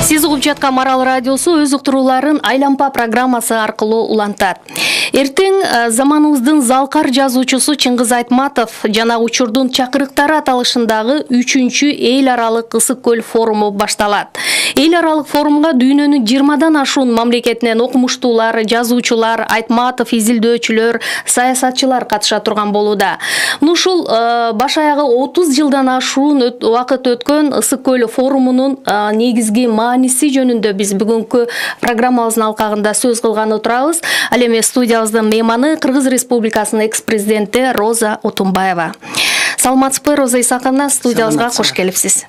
Сиз угуп жаткан Марал радиосу өз уктурууларын Айлампа программасы аркылуу улантат. Эртең заманыбыздын залкар жазуучусу Чыңгыз Айтматов жана учурдун чакырыктары аталышындагы 3-чү эл аралык Ысык көл форуму башталат. Эл аралык форумга дүйнөнүн 20дан ашуун мамлекетинен окумуштуулар, жазуучулар, Айтматов изилдөөчүлөр, саясатчылар катыша турган болууда. Ушул баш аягы 30 жылдан ашуун убакыт өткөн Ысык көл форумунун негизги мааниси жөнүндө биз бүгүнкү программабыздын алкагында сөз кылганы турабыз. Ал эми студиябыздын мейманы Кыргыз Республикасынын экс-президенти Роза Отунбаева. Саламатсызбы, Роза Исаковна, студиябызга кош келипсиз.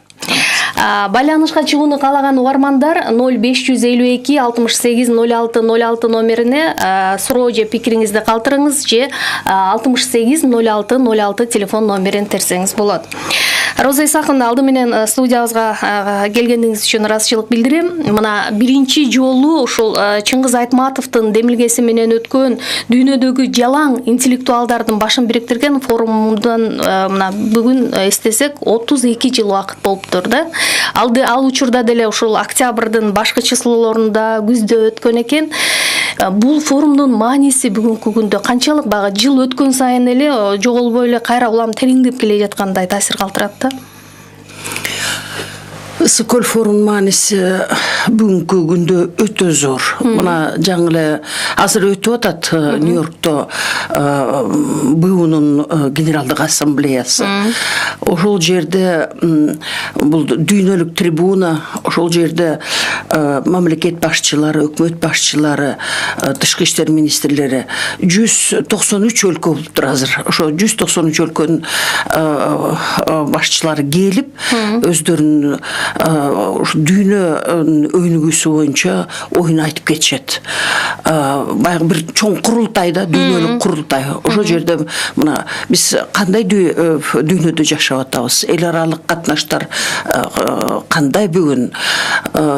Байланышка чыгууну каалаган угармандар 0552 68 06 06 номерине суроо же пикириңизди калтырыңыз, же 68 06 06 телефон номерин терсеңиз болот. Роза Исаковна, алды менен студиябызга келгениңиз үчүн ыраазычылык билдирем. Мына биринчи жолу ушул Чыңгыз Айтматовдун демилгеси менен өткөн дүйнөдөгү жалаң интеллектуалдардын башын бириктирген форумдан мына бүгүн эстесек 32 жыл убакыт болуптур да. Ал учурда деле ушул октябрдын башкы числолорунда күздө өткөн экен. Бул форумдун мааниси бүгүнкү күндө канчалык? Бага жыл өткөн сайын эле жоголбой эле кайра улам тереңдеп келе жаткандай таасир калтырат да. Ысык көл форумунун мааниси бүгүнкү күндө өтө зор. Мына жаңы эле азыр өтүп атат Нью-Йоркто БУнун генералдык ассамблеясы. Ошол жерде бул дүйнөлүк трибуна, ошол жерде мамлекет башчылары, өкмөт башчылары, тышкы иштер министрлери 193 өлкө болуптур азыр. Ошо 193 өлкөнүн башчылары келип, өздөрүнүн дүйнө өнүгүүсү боюнча оюн айтып кетишет. Баягы бир чоң курултайда, дүйнөлүк курултай. Ошол жерде мына биз кандай дүйнөдө жашап атабыз, эл аралык катнаштар кандай бүгүн,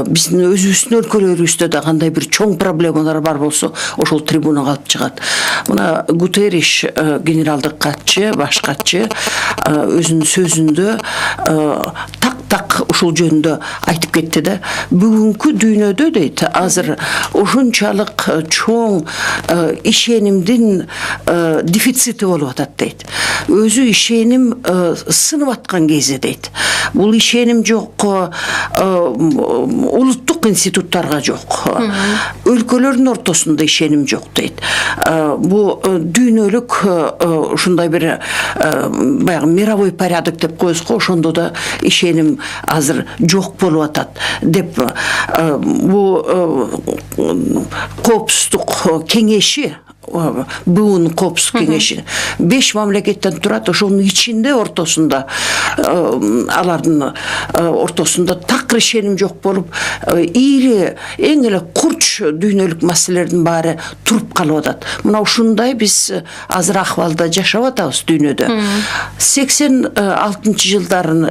биздин өзүбүздүн өлкөлөрүбүздө да кандай бир чоң проблемалар бар болсо, ошол трибунага алып чыгат. Мына Гутерриш генералдык катчы, баш катчы өзүнүн сөзүндө так ушул жөнүндө айтып кетти да. Бүгүнкү дүйнөдө дейт, азыр ушунчалык чоң ишенимдин дефицити болуп атат дейт. Өзү ишеним сынып аткан кезде дейт. Бул ишеним жок, улуттук институттарга жок, өлкөлөрдүн ортосунда ишеним жок дейт. Бул дүйнөлүк ушундай бир баягы мировой порядок деп коебузго, ошондо да ишеним азыр жок болуп атат деп бул коопсуздук кеңеши, БУнун коопсуздук кеңеши 5 мамлекеттен турат. Ошонун ичинде ортосунда алардын ортосунда такыр ишеним жок болуп, ири эң эле курч дүйнөлүк маселелердин баары туруп калып атат. Мына ушундай биз азыр акыбалда жашап атабыз дүйнөдө. 86 жылдарын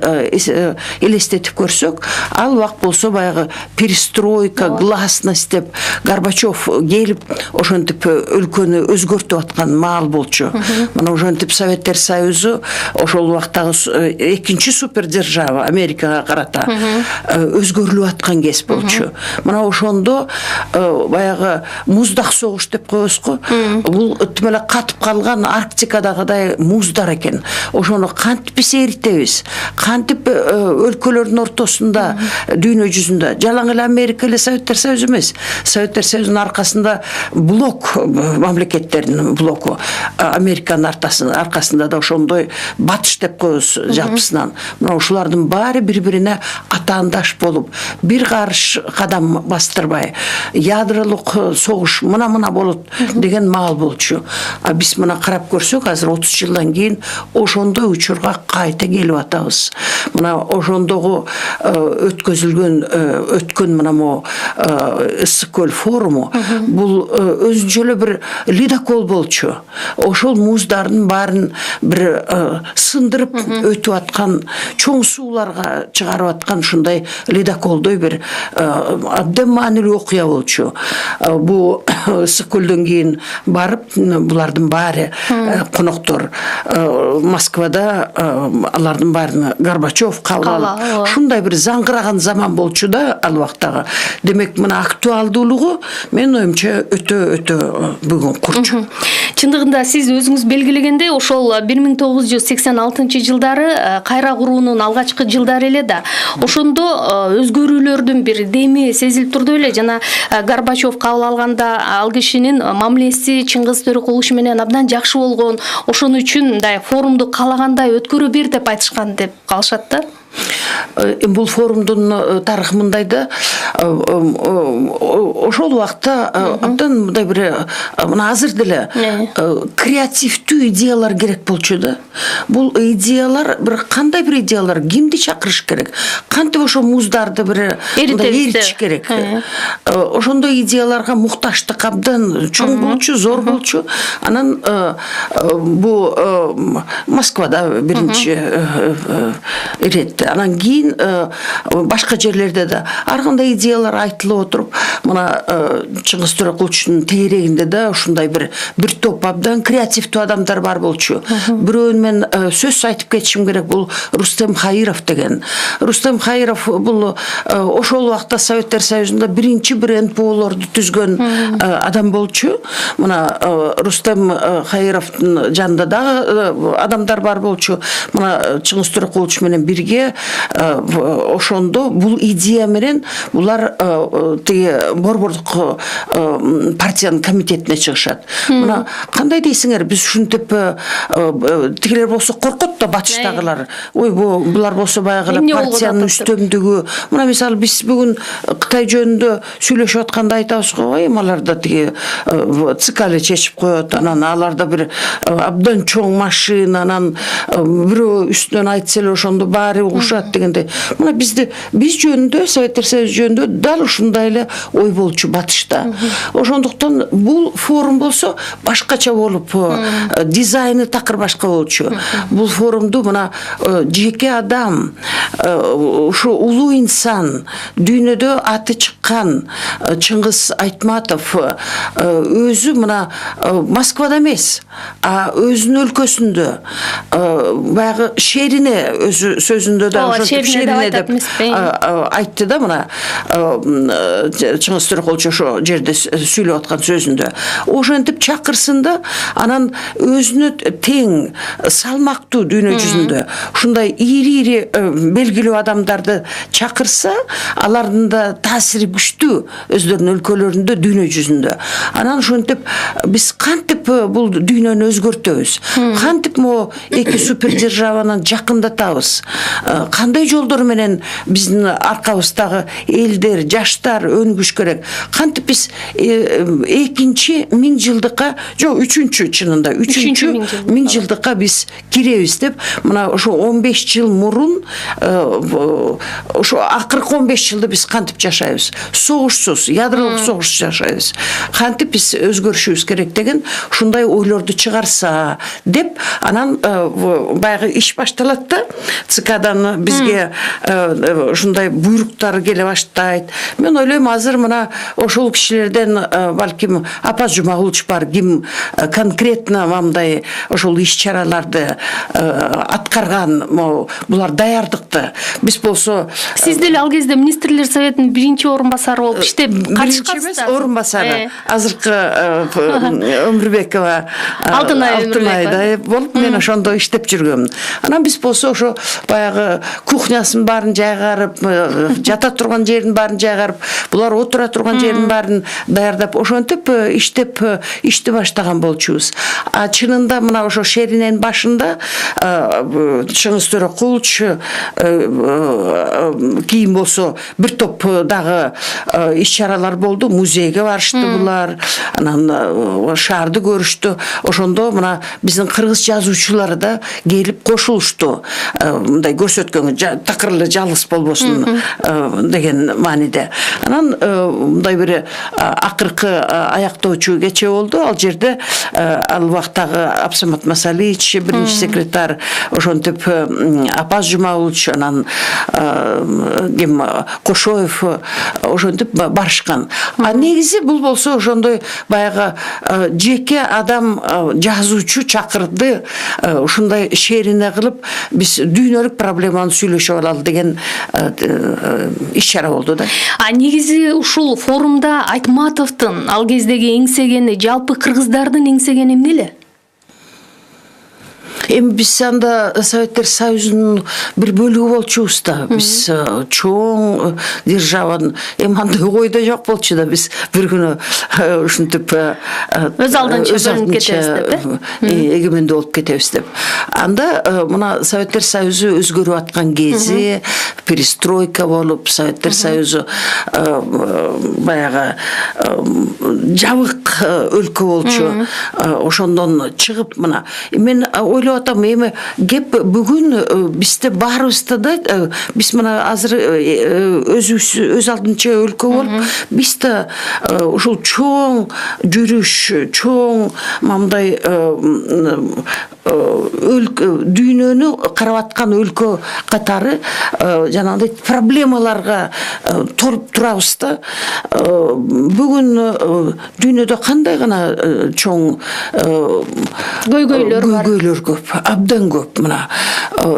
элестетип көрсөк, ал убак болсо баягы перестройка, гласность деп Горбачев келип ошентип өлкөнү өзгөртүп аткан маал болчу. Мына ошентип Советтер Союзу ошол убактагы экинчи супердержава Америкага карата өзгөрүлүп аткан кез болчу. Мына ошондо баягы муздак согуш деп коебузго, бул тим эле катып калган Арктикадагыдай муздар экен. Ошону кантип биз эритебиз? Кантип өлкөлөрдүн ортосунда, дүйнө жүзүндө жалаң эле Америка эле Советтер Союзу эмес. Советтер Союзунун аркасында блок, мамлекеттердин блоку, Американын аркасында да ошондой батыш деп коебуз жалпысынан. Мына ушулардын баары бири-бирине атаандаш болуп, бир карыш кадам бастырбай, ядролук согуш мына болот деген маал болчу. А биз мына карап көрсөк, азыр 30 жылдан кийин ошондой учурга кайта келип атабыз. Мына ошондогу өткөн мына мо Ысык көл форуму бул өзүнчө эле бир ледокол болчу. Ошол муздардын барын бир сындырып өтүп аткан, чоң сууларга чыгарып аткан ушундай ледоколдой бир абдан маанилүү окуя болчу. Бу Ысык-көлдөн кийин барып, булардын баары коноктор Москвада алардын баарын Горбачев кабыл алып, ушундай бир заңгыраган заман болчу да ал убактагы. Демек, мына актуалдуулугу менин оюмча өтө бүгүн курчу. Чындыгында сиз өзүңүз белгилегендей, ошол 1986-жылдары кайра куруунун алгачкы жылдары эле да. Ошондо өзгөрүүлөрдүн бир деми сезилип турду эле. Жана Горбачев кабыл алганда ал кишинин мамилеси Чыңгыз Төрөкулович менен абдан жакшы болгон. Ошон үчүн мындай форумду каалагандай өткөрө бер деп айтышкан деп калышат да. Бул форумдун тарыхы мындай да, ошол убакта абдан мындай бир мына азыр деле креативдүү идеялар керек болчу да. Бул идеялар бир кандай бир идеялар, кимди чакырыш керек, кантип ошо муздарды бир эритиш керек. Ошондой идеяларга мукташтык абдан чоң болчу, зор болчу. Анан бу Москвада биринчи ирет. Анан кийин башка жерлерде да ар кандай идеялар айтылып отуруп, мына Чыңгыз Төрөкуловичтун тегерегинде да ушундай бир топ абдан креативдүү адамдар бар болчу. Бирөөнүн мен сөз айтып кетишим керек, бул Рустем Хаиров деген. Рустем Хаиров бул ошол убакта Советтер Союзунда биринчи бир НПОлорду түзгөн адам болчу. Мына Рустем Хаировдун жанында дагы адамдар бар болчу. Мына Чыңгыз Төрөкулович менен бирге ошондо бул идея менен булар тиги борбордук партиянын комитетине чыгышат. Мына кандай дейсиңер, биз ушинтип тигилер болсо коркот да, батыштагылар. Ой, булар болсо баягы партиянын үстөмдүгү. Мына мисалы биз бүгүн Кытай жөнүндө сүйлөшүп атканда айтабыз го, ой, аларда тиги ЦК эле чечип коет, анан аларда бир абдан чоң машина, анан бирөө үстүнөн айтса эле ошондо баары угушат дегенде. Мына биз жөнүндө, Советтер Союзу жөнүндө дал ушундай эле ой болчу батышта. Ошондуктан бул форум болсо башкача болуп, дизайны такыр башка болчу. Бул форумду мына жеке адам, ушу улуу инсан, дүйнөдө аты чыккан Чыңгыз Айтматов өзү мына Москвада эмес, а өзүнүн өлкөсүндө баягы шерине өзү сөзүндө да шерине деп айтты да, мына Чыңгыз Төрөкулович ошо жерде сүйлөп аткан сөзүндө. Ошентип чакырсын да, анан өзүнө тең салмактуу дүйнө жүзүндө ушундай ири белгилүү адамдарды чакырса, алардын да таасири күчтүү өздөрүнүн өлкөлөрүндө, дүйнө жүзүндө. Анан ошентип биз кантип бул дүйнөнү өзгөртөбүз? Кантип мо эки супердержаваны жакындатабыз? Кандай жолдор менен биздин аркабыздагы элдер, жаштар өнүгүш керек? Кантип биз экинчи миңжылдыкка, жок, үчүнчү чынында, үчүнчү миңжылдыкка биз киребиз деп, мына ошо 15 жыл мурун, ошо акыркы 15 жылды биз кантип жашайбыз? Согушсуз, ядролук согуш жашайбыз. Кантип биз өзгөрүшүбүз керек деген ушундай ойлорду чыгарса деп, анан баягы иш башталат да. ЦКдан бизге ушундай буйруктар келе баштайт. Мен ойлойм, азыр мына ошол кишилерден балким Апа Жумагулович бар, ким конкретно мындай ошол иш-чараларды аткарган, булар даярдыкты. Биз болсо сиз деле ал кезде министрлер советинин биринчи орун басары болуп иштеп катышкансыз. Орун басары азыркы Өмүрбекова Алтынай болуп, мен ошондо иштеп жүргөм. Анан биз болсо ошо баягы кухнясын баарын жайгарып, жата турган жерин баарын жайгарып, булар отура турган жерин баарын даярдап, ошентип иштеп ишти баштаган болчубуз. А чынында мына ошо шериненин башында Шыңыз Төреқұлович кейін болса бір топ дағы иш-шаралар болды, музейге барышты бұлар, анан шарды көрішті. Ошондо мына биздин кыргыз жазуучулары да келип кошулушту. Мындай көрсөткөнгө такырлы жалгыз болбосун деген мааниде. Анан мындай бир акыркы аяктоочу кече болду. Ал жерде ал убактагы Абсамат Масалич, биринчи секретарь, ошентип Апаз Жумабулович, анан ким Кошоев ошентип барышкан. А негизи бул болсо ошондой баягы жеке адам жазуучу чакырды, ушундай шерине кылып биз дүйнөлүк проблеманы сүйлөшүп алалы деген иш-чара болду да. А негизи ушул форумда Айтматовдун ал кездеги эңсегени, жалпы кыргыздардын эңсегени эмне? Биз анда Советтер Союзунун бир бөлүгү болчубуз да. Биз чоң державанын андай ойда жок болчу да. Биз бир күнү ушинтип өз алдынча бөлүнүп кетебиз деп, эгемендүү болуп кетебиз деп. Анда мына Советтер Союзу өзгөрүп аткан кези, перестройка болуп, Советтер Союзу баягы жабык өлкө болчу. Ошондон чыгып мына мен ойлоп атам, эми кеп бүгүн бизде баарыбызда да биз мына азыр өз алдынча өлкө болуп, бизде ушул чоң жүрүш, чоң мындай дүйнөнү карап аткан өлкө катары жанагындай проблемаларга толуп турабыз да. Бүгүн дүйнөдө кандай гана чоң көйгөйлөр көп, абдан көп. Мына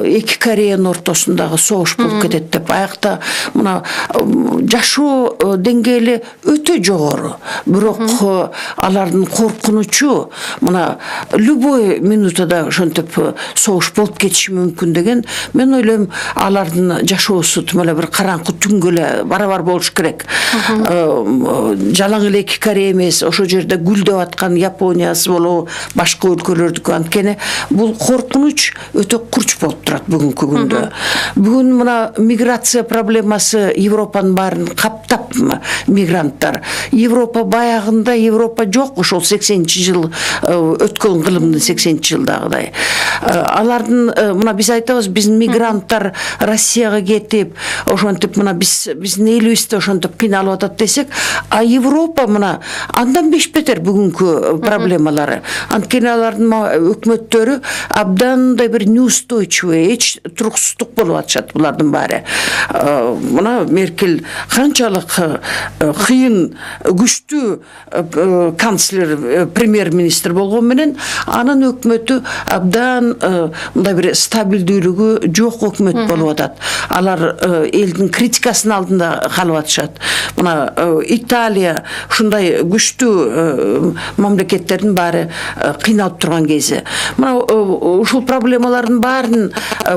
эки Кореянын ортосундагы согуш болуп кетет деп, аякта мына жашоо деңгээли өтө жогору. Бирок алардын коркунучу мына любой минутада ошентип согуш болуп кетиши мүмкүн деген. Мен ойлойм, алардын жашоосу тым эле бир караңкы түнгө эле барабар болуш керек. Жалаң эле эки Корея эмес, ошол жерде гүлдөп аткан Япониясы болобу, башка өлкөлөрдүкү. Анткени бул коркунуч өтө курч болуп турат бүгүнкү күндө. Бүгүн мына миграция проблемасы Европанын баарын каптап, мигранттар. Европа баягында Европа жок, ошол 80-жыл өткөн кылымдын 80-жылдагыдай. Алардын мына биз айтабыз, биздин мигранттар Россияга кетип, ошентип мына биздин элибизде ошентип кыйналып атат десек, а Европа мына андан бешбетер бүгүнкү проблемалары. Анткени алардын өкмөттөрү абдандай бир неустойчивый, эч туруксуздук болуп атышат булардын баары. Мына Меркель канчалык кыйын, күчтүү канцлер, премьер-министр болгон менен анын өкмөтү абдан мындай бир стабилдүүлүгү жок өкмөт болуп атат. Алар элдин критикасынын алдында калып атышат. Мына Италия ушундай күчтүү мамлекеттердин баары кыйналып турган кези. Мына ушул проблемалардын баарын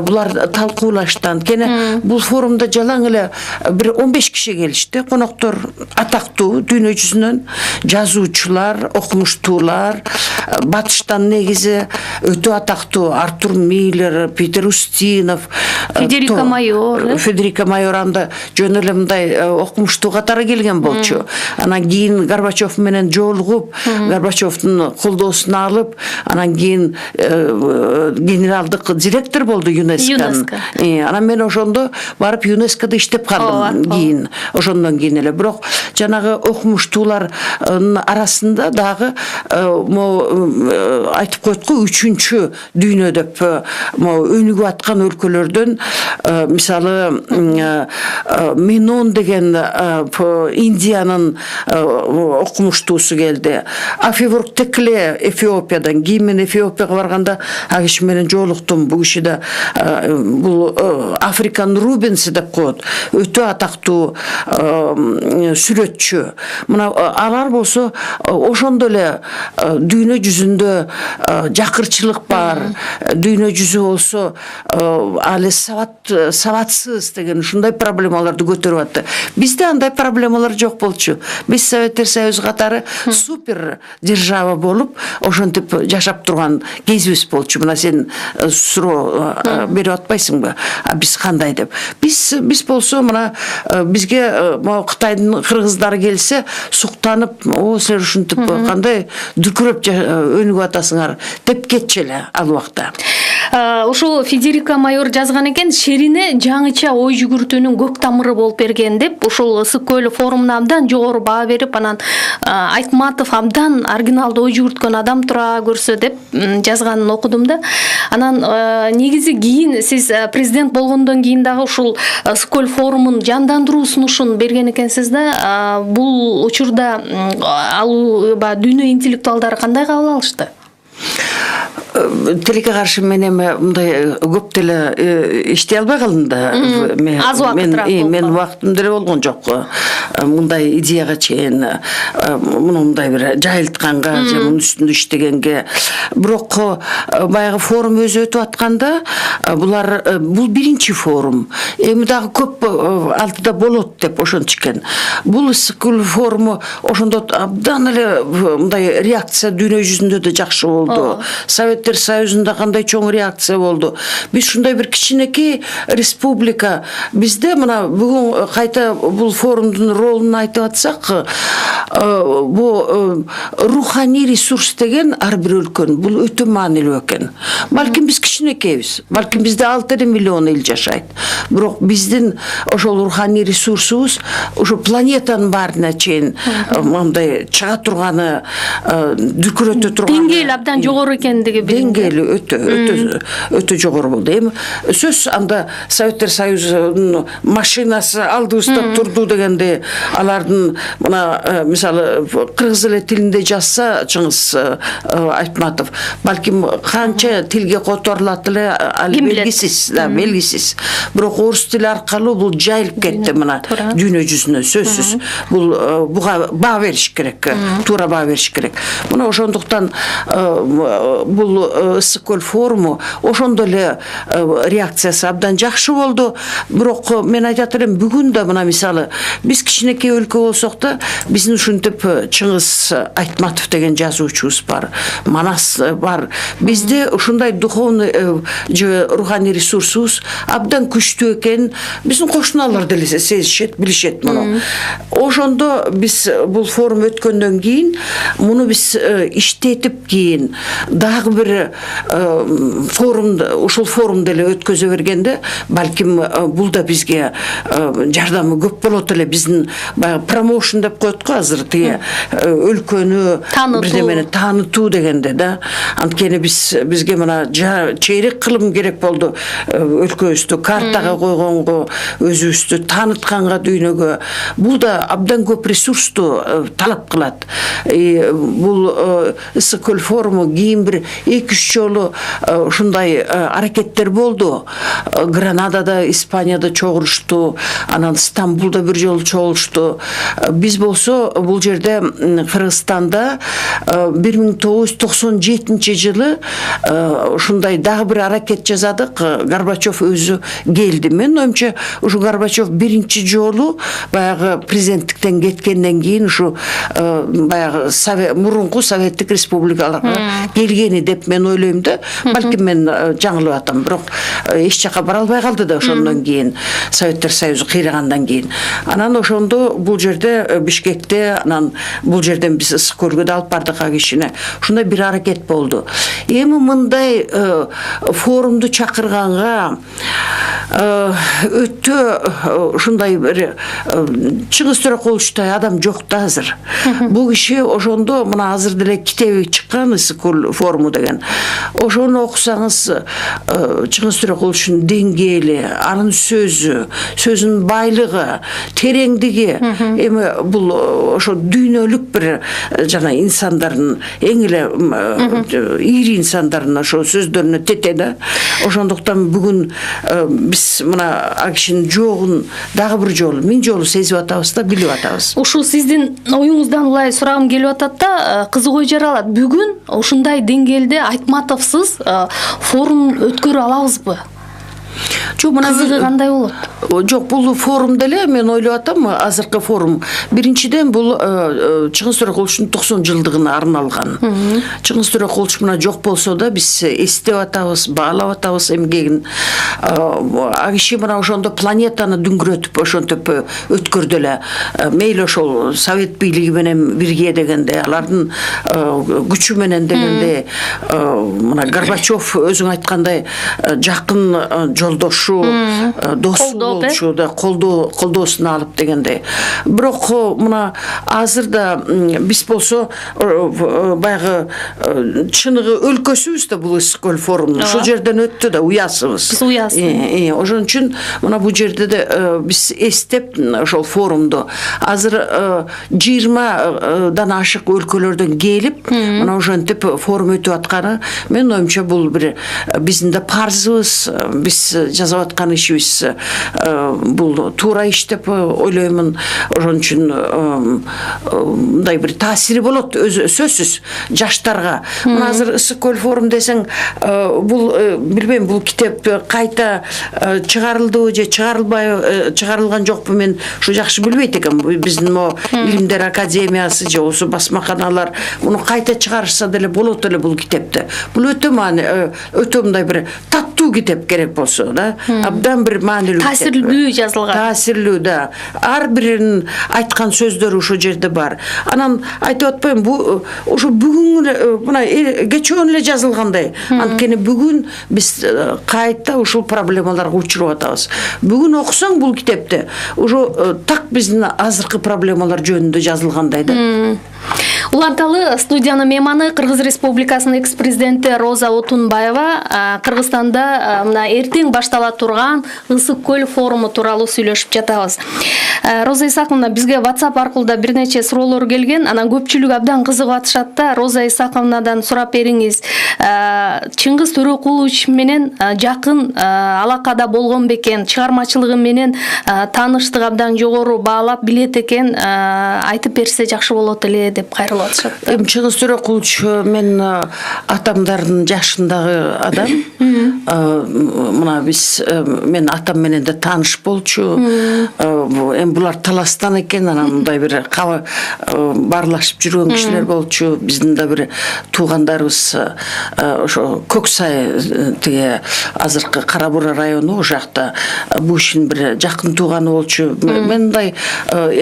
булар талкуулашты. Анткени бул форумда жалаң эле бир 15 киши келишти. Коноктор атактуу дүйнө жүзүнөн жазуучулар, окумуштуулар, батыштан негизи өтө атактуу Артур Миллер, Питер Устинов, Федерико Майор анда жөн эле мындай окумуштуу катары келген болчу. Анан кийин Горбачев менен жолугуп, Горбачевдун колдоосун алып, анан кийин генералдык директор болду ЮНЕСКО. Анан мен ошондо барып ЮНЕСКОдо иштеп калдым кийин. Ошондон кийин эле. Бирок жанагы окумуштуулардын арасында дагы айтып коет го, 3-чү дүйнө деп өнүгүп аткан өлкөлөрдөн мисалы Менон деген Индиянын окумуштуусу келди. Афеворк Текле Эфиопиядан. Кийин мен Эфиопияга барганда ал киши менен жолуктум. Бул киши да бул Африкан Рубенс деп коет. Өтө атактуу сүрөтчү. Мына алар болсо ошондо эле дүйнө жүзүндө жакырчылык бар. Дүйнө жүзү болсо али сабатсыз деген ушундай проблема проблемаларды көтөрүп атты. Бизде андай проблемалар жок болчу. Биз Советтер Союзу катары супер держава болуп, ошентип жашап турган кезибиз болчу. Мына сен суроо берип атпайсыңбы? Биз кандай деп. Биз болсо мына бизге Кытайдын кыргыздары келсе, суктанып, силер ушинтип кандай дүркүрөп өнүгүп атасыңар деп кетчү эле ал убакта. Ошо Федерика майор жазган экен, шерине жаңыча ой жүгүртүүнүн көк тамыры болуп берген деп, ушул Ысык көл форумуна абдан жогору баа берип, анан Айтматов абдан оригиналдуу ой жүгүрткөн адам тура көрсө деп жазганын окудум да. Анан негизи кийин сиз президент болгондон кийин дагы ушул Ысык көл форумун жандандыруу сунушун берген экенсиз да. Бул учурда ал дүйнө интеллектуалдары кандай кабыл алышты? Тилекке каршы мен эми мындай көп деле иштей албай калдым да. Мен убактым деле болгон жок. Мындай идеяга чейин мындай бир жайылтканга же мунун үстүндө иштегенге. Бирок баягы форум өзү өтүп атканда бул биринчи форум. Эми дагы көп алтыда болот деп ошентишкен. Бул Ысык көл форуму ошондо абдан эле мындай реакция дүйнө жүзүндө да жакшы болду. Советтер Союзунда кандай чоң реакция болду. Биз ушундай бир кичинекей республика. Бизде мына бүгүн кайта бул форумдун ролун айтып атсак, бул руханий ресурс деген ар бир өлкөнүн бул өтө маанилүү экен. Балким биз кичинекейбиз. Балким бизде 6 миллион эл жашайт. Бирок биздин ошол руханий ресурсубуз ошо планетанын баарына чейин мындай чыга турганы, дүркүрөтө турганы. Деңгээл абдан жогору экендиги деңгээли өтө жогору болду. Эми сөз анда Советтер Союзунун машинасы алдыбызда турду дегенде, алардын мына мисалы кыргыз эле тилинде жазса Чыңгыз Айтматов, балким канча тилге которулат эле ал белгисиз. Бирок орус тили аркылуу бул жайылып кетти мына дүйнө жүзүнө, сөзсүз. Бул буга баа бериш керек, туура баа бериш керек. Мына ошондуктан бул Ысык көл форуму ошондо эле реакциясы абдан жакшы болду. Бирок мен айтат элем, бүгүн да мына мисалы биз кичинекей өлкө болсок да, биздин ушинтип Чыңгыз Айтматов деген жазуучубуз бар, Манас бар. Бизде ушундай духовный же руханий ресурсубуз абдан күчтүү экен. Биздин кошуналар деле сезишет, билишет муну. Ошондо биз бул форум өткөндөн кийин, муну биз иштетип кийин дагы бир форумда, ушул форумда эле өткөзө бергенде, балким бул да бизге жардамы көп болот эле. Биздин промоушн деп коет го азыр, тиги өлкөнү бирдемени таанытуу дегенде да. Анткени бизге мына чейрек кылым керек болду өлкөбүздү картага койгонго, өзүбүздү таанытканга дүйнөгө. Бул да абдан көп ресурсту талап кылат. Бул Ысык көл форуму кийин бир 2-3 жолу ушундай аракеттер болду. Гранадада, Испанияда чогулушту, анан Стамбулда бир жолу чогулушту. Биз болсо бул жерде Кыргызстанда 1997 жылы ушундай дагы бир аракет жасадык. Горбачев өзү келди. Мен оюмча ушу Горбачев биринчи жолу баягы президенттиктен кеткенден кийин ушу баягы мурунку Советтик республикаларга келгени деп мен ойлойм да. Балким мен жаңылып атам, бирок эч жака бара албай калды да ошондон кийин, Советтер Союзу кыйрагандан кийин. Анан ошондо бул жерде Бишкекте, анан бул жерден биз Ысык көлгө да алып бардык кишине. Ушундай бир аракет болду. Эми мындай форумду чакырганга өтө ушундай бир Чыңгыз Төрөкуловичтай адам жок да азыр. Бул киши ошондо мына азыр деле китеби чыккан Ысык көл форуму деген. Ошону окусаңыз, Чыңгыз Төрөкуловичтин деңгээли, анын сөзүнүн байлыгы, тереңдиги, эми бул ошо дүйнөлүк бир жана инсандардын эң эле ири инсандардын ошо сөздөрүнө тете да. Ошондуктан бүгүн биз мына акишинин жогун дагы бир жолу, миң жолу сезип атабыз да, билип атабыз. Ушул сиздин оюңуздан улай сурагым келип атат да, кызык ой жаралат. Бүгүн ушундай деңгээлде Айтматовсуз форум өткөрө алабызбы? Кызыгы кандай болот? Жок, бул форум деле мен ойлоп атам, азыркы форум. Биринчиден бул Чыңгыз Төрөкуловдун 90 жылдыгына арналган. Чыңгыз Төрөкулов мына жок болсо да биз эстеп атабыз, баалап атабыз эмгегин. А киши мына ошондо планетаны дүңгүрөтүп ошентип өткөрдү эле. Мейли ошол Совет бийлиги менен бирге дегенде, алардын күчү менен дегенде, мына Горбачев өзүң айткандай жакын жолдошу, досу болчу да, колдоосуна алып дегенде. Бирок мына азырда биз болсо баягы чыныгы өлкөсүбүз да бул Ысык-Көл форуму ошол жерден өттү да, уясыбыз. Биз уясыбыз. Ошон үчүн мына бул жерде де биз эстеп ошол форумду азыр 20дан ашык өлкөлөрдөн келип, мына ошентип форум өтүп атканы, мен оюмча бул бир биздин да парзыбыз, биз жасап аткан ишибиз бул туура иш деп ойлоймун. Ошон үчүн мындай бир таасири болот, сөзсүз жаштарга. Мына азыр Ысык-Көл форум десең, бул билбейм, бул китеп кайта чыгарылдыбы же чыгарылган жокпу, мен ушу жакшы билбейт экенм. Биздин Илимдер академиясы же осы басмаканалар муну кайта чыгарышса деле болот эле бул китепти. Бул өтө өтө мындай бир таттуу китеп керек болсо да, абдан бир маанилүү, таасирлүү жазылган. Таасирлүү да. Ар биринин айткан сөздөрү ошол жерде бар. Анан айтып атпайм, бу ошо бүгүн мына кечөөн эле жазылгандай. Анткени бүгүн биз кайта ушул проблемаларга учуруп атабыз. Бүгүн окусаң бул китепти, ошо так биздин азыркы проблемалар жөнүндө жазылгандай да. Уланталы студиянын мейманы Кыргыз Республикасынын экс-президенти Роза Отунбаева. Кыргызстанда мына эртең баштала турган Ысык-Көл форуму тууралуу сүйлөшүп жатабыз. Роза Исаковна, бизге WhatsApp аркылуу да бир нече суроолор келген. Анан көпчүлүк абдан кызыгып атышат да. Роза Исаковнадан сурап бериңиз. Чыңгыз Төрөкулович менен жакын алакада болгон бекен, чыгармачылыгы менен тааныштык абдан жогору баалап билет экен, айтып берсе жакшы болот эле деп кайрылып атышат. Чыңгыз Төрөкулович мен атамдардын жашындагы адам. Мына биз мен атам менен да тааныш болчу. Булар Таластан экен, анан мындай бир барлашып жүргөн кишилер болчу. Биздин да бир туугандарыбыз ошо Көксай, тиги азыркы Кара Бура району, ошол жакта бул ишин бир жакын тууганы болчу. Мен мындай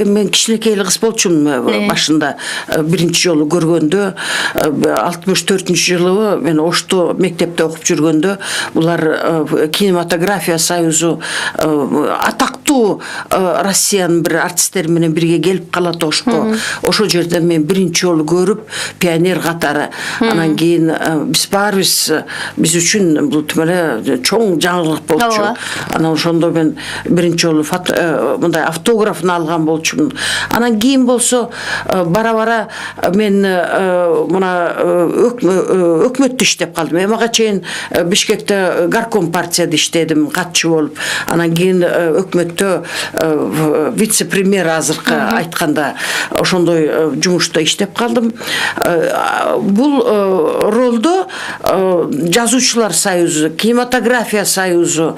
мен кичинекей кыз болчумун башында, биринчи жолу көргөндө 64-жылы мен Ошто мектепте окуп жүргөндө, булар кинематография союзу атактуу Россиянын бир артисттери менен бирге келип калат Ошко. Ошол жерде мен биринчи жолу көрүп, пионер катары. Анан кийин биз баарыбыз, биз үчүн бул тим эле чоң жаңылык болчу. Анан ошондо мен биринчи жолу мындай автографын алган болчумун. Анан кийин болсо бара-бара мен мына өкмөттө иштеп калдым. Ага чейин Бишкекте горком партияда иштедим, катчы болуп. Анан кийин өкмөттө вице-премьер азыркы айтканда ошондой жумушта иштеп калдым. Бул ролдо жазуучулар союзу, кинематография союзу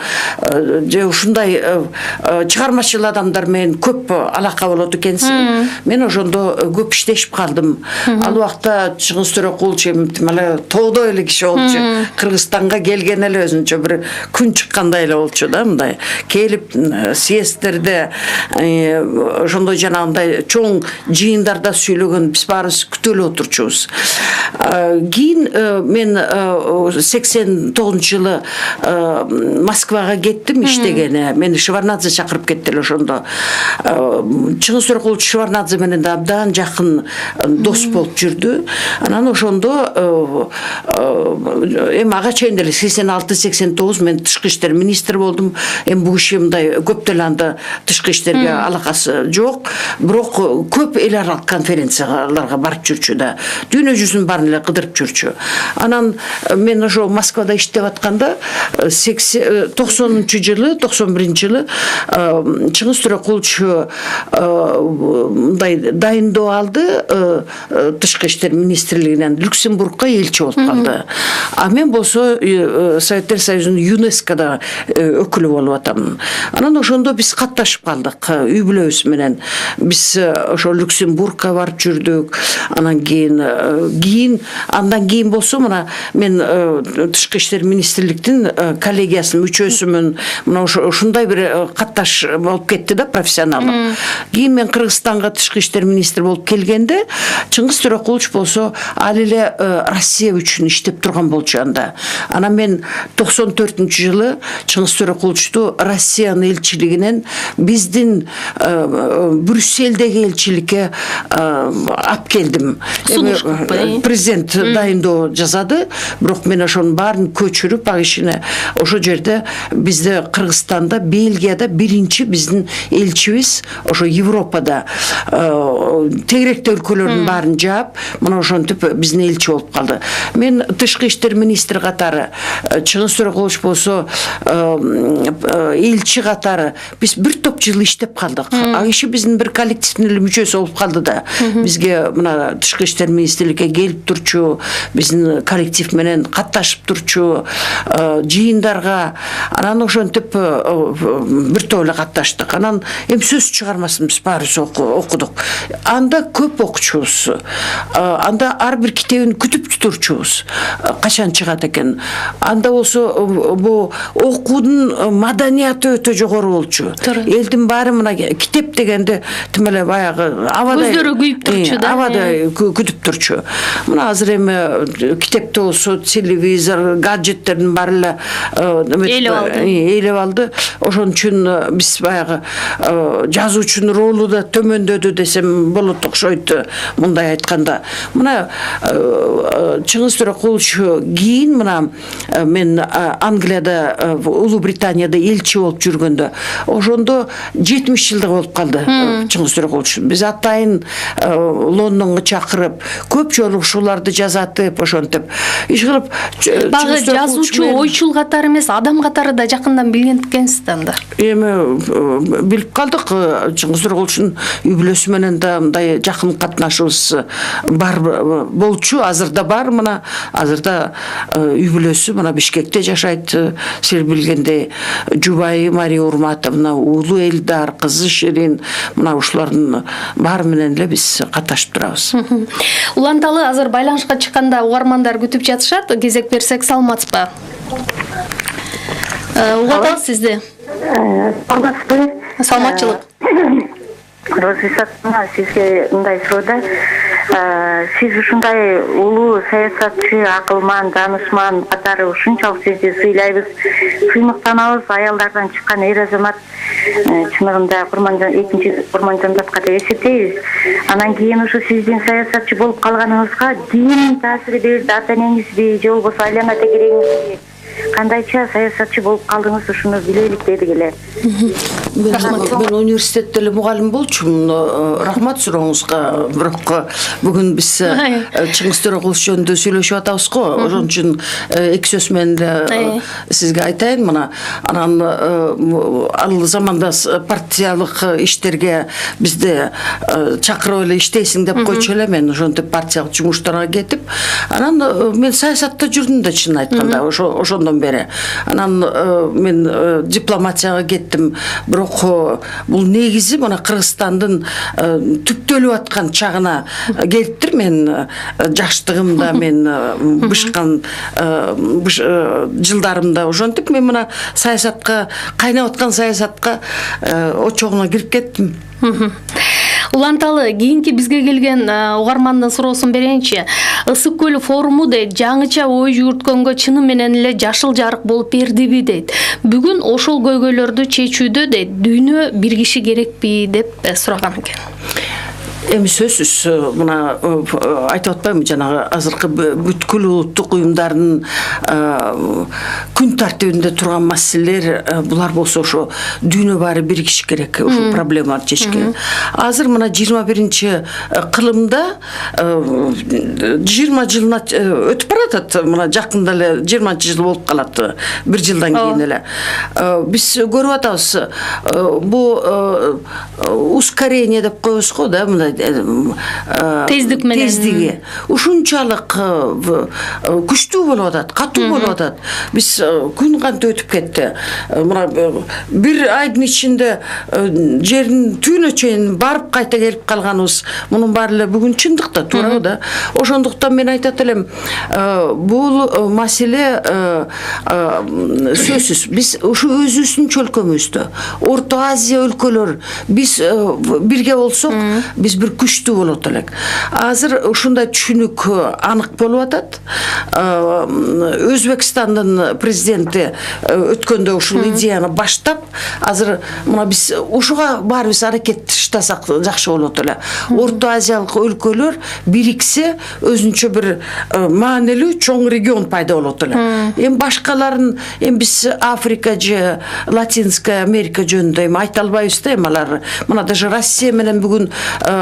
же ушундай чыгармачыл адамдар менен көп алака болот экенсиң. Мен ошондо көп иштешип калдым. Ал убакта Чыңгыз Төрөкулович эле тоодо эле киши болчу. Кыргызстанга келген эле өзүнчө бир күн чыккандай эле болчу да, мындай келип съездтерде ошондой жанагындай чоң жыйындарда сүйлөгөн, биз баарыбыз күтүп эле отурчубуз. Кийин мен 89-жылы Москвага кеттим иштегене. Мени Шеварднадзе чакырып кетти эле ошондо. Чыңгыз Төрөкулович Шеварднадзе менен да абдан жакын дос болуп жүрдү. Анан ошондо ага чейин деле 86-89 мен тышкы иштер министри болдум. Бул киши мындай көп деле эле анда тышкы иштерге алакасы жок, бирок көп эл аралык конференцияларга барып жүрчү да. Дүйнө жүзүн баарын эле кыдырып жүрчү. Анан мен ошо Москвада иштеп атканда 90-жылы, 91-жылы Чыңгыз Төрөкулович мындай дайындоо алды, тышкы иштер министрлигинен Люксембургка элчи болуп калды. А мен болсо Советтер Союзунун ЮНЕСКОда өкүлү болуп атам. Анан ошондо биз катташып калдык үй бүлөбүз менен. Биз ошо Люксембургка барып жүрдүк. Андан кийин болсо мына мен тышкы иштер министрликтин коллегиясынын мүчөсүмүн. Мына ушундай бир катташ болуп кетти да, профессионалдык. Кийин мен Кыргызстанга тышкы иштер министри болуп келгенде Чыңгыз Төрөкулович болсо ал эле Россия үчүн иштеп турган болчу анда. Анан мен 94-жылы Чыңгыз Төрөкуловичту Россиянын элчилигинен биздин Брюсселдеги элчиликке алып келдим. Президент дайындоо жасады, бирок мен ошонун баарын көчүрүп ак ишине ошо жерде бизде Кыргызстанда, Бельгияда биринчи биздин элчибиз ошо Европада тегеректе өлкөлөрдүн баарын жаап, мына ошентип биздин элчи болуп калды. Мен тышкы иштер министри катары, Чыңгыз Төрөкулович болсо элчи катары биз бир топ жыл иштеп калдык. Ак иши биздин бир коллективдин мүчөсү болуп калды да. Бизге мына тышкы иштер министрликке келип турчу, биздин коллектив менен катташып турчу, жыйындарга, анан ошентип бир топ эле катташтык. Анан эми сөз чыгармасын биз баарыбыз окудук. Анда көп окучубуз. Анда ар бир китебин күтүп турчубуз. Качан чыгат экен. Анда болсо бу окуунун маданияты өтө жогору болчу. Элдин баары мына китеп дегенде тим эле баягы абадай өздөрү күйүп турчу да. Абадай күтүп турчу. Мына азыр эми китепте болсо телевизор, гаджеттердин баары эле ээлеп алды. Ошон үчүн биз баягы жазуучунун ролу да төмөндөдү десем болот окшойт, мындай айтканда. Мына Чыңгыз Төрөкулович кийин мына мен Англияда, Улуу Британияда элчи болуп жүргөндө, ошондо 70 жылдык болуп калды Чыңгыз Төрөкулович. Биз атайын Лондонго чакырып, көп жолу ушуларды жазатып, ошентип иш кылып. Багы жазуучу, ойчул катары эмес, адам катары да жакындан билген экенсиз да анда. Эми билип калдык, Чыңгыз Төрөкуловичтун үй бүлөсү менен да мындай жакын катнашыбыз бар болчу, азырда бар. Мына азырда үй бүлөсү мына Бишкекте жашайт. Сиз билгендей жубайы Мария Урматовна, уулу Элдар, кызы Ширин, мына ушулардын баары менен эле биз катташып турабыз. Уланталы азыр байланышка чыкканда угармандар күтүп жатышат. Кезек берсек саламатсызбы? Угатабыз сизди. Саламатчылык. Розисатына сизге мындай суроо. Сиз ушундай улуу саясатчы, акылман, данышман катары ушунчалык сизди сыйлайбыз, сыймыктанабыз. Аялдардан чыккан эр азамат чыныгында экинчи Курманжондатка деп эсептейбиз. Анан кийин ушу сиздин саясатчы болуп калганыңызга кимдин таасири берди? Ата энеңизби же болбосо айлана тегереңизби? Кандайча саясатчы болуп калдыңыз, ушуну билелик дедик эле. Мен университетте эле мугалим болчумун. Рахмат сурооңузга. Бирок бүгүн биз Чыңгыз Төрөкулович жөнүндө сүйлөшүп атабыз го. Ошон үчүн эки сөз менен сизге айтайын. Мына анан ал заманда партиялык иштерге бизди чакырып эле иштейсиң деп койчу эле. Мен ошентип партиялык жумуштарга кетип, анан мен саясатта жүрдүм да, чынын айтканда, ошондон бери. Анан мен дипломатияга кеттим. Бирок бул негизи мына Кыргызстандын түптөлүп аткан чагына келиптир. Мен жаштыгымда, мен бышкан жылдарымда ошентип мен мына саясатка, кайнап аткан саясатка очогуна кирип кеттим. Уланталы, кийинки бизге келген угармандын суроосун берейинчи. Ысык көл форуму дейт, жаңыча ой жүгүрткөнгө чыны менен эле жашыл жарык болуп бердиби дейт. Бүгүн ошол көйгөйлөрдү чечүүдө дейт, дүйнө бир киши керекпи деп сураган экен. Эми сөзсүз мына айтып атпаймынбы жанагы азыркы бүткүл улуттук уюмдардын күн тартибинде турган маселелер булар болсо ошо дүйнө баары биригиш керек ушул проблеманы чечке. Азыр мына 21-кылымда 20 жылына өтүп баратат, мына жакында эле 20-жыл болуп калат, бир жылдан кийин эле. Биз көрүп атабыз, бу ускорение деп коебуз го да, мына тездик менен. Тездиги ушунчалык күчтүү болуп атат, катуу болуп атат. Биз күн кантип өтүп кетти. Мына бир айдын ичинде жердин түбүнө чейин барып кайта келип калганыбыз, мунун баары эле бүгүн чындыкта туура да. Ошондуктан мен айтат элем, бул маселе сөзсүз биз ушу өзүбүздүн чөлкөмүздө, Орто Азия өлкөлөр биз бирге болсок, биз бир күчтүү болот элек. Азыр ушундай түшүнүк анык болуп атат. Өзбекстандын президенти өткөндө ушул идеяны баштап, азыр мына биз ушуга баарыбыз аракеттештасак жакшы болот эле. Орто Азиялык өлкөлөр бириксе, өзүнчө бир маанилүү чоң регион пайда болот эле. Эми башкаларын, эми биз Африка же Латинская Америка жөнүндө эми айта албайбыз да, эми алар мына даже Россия менен бүгүн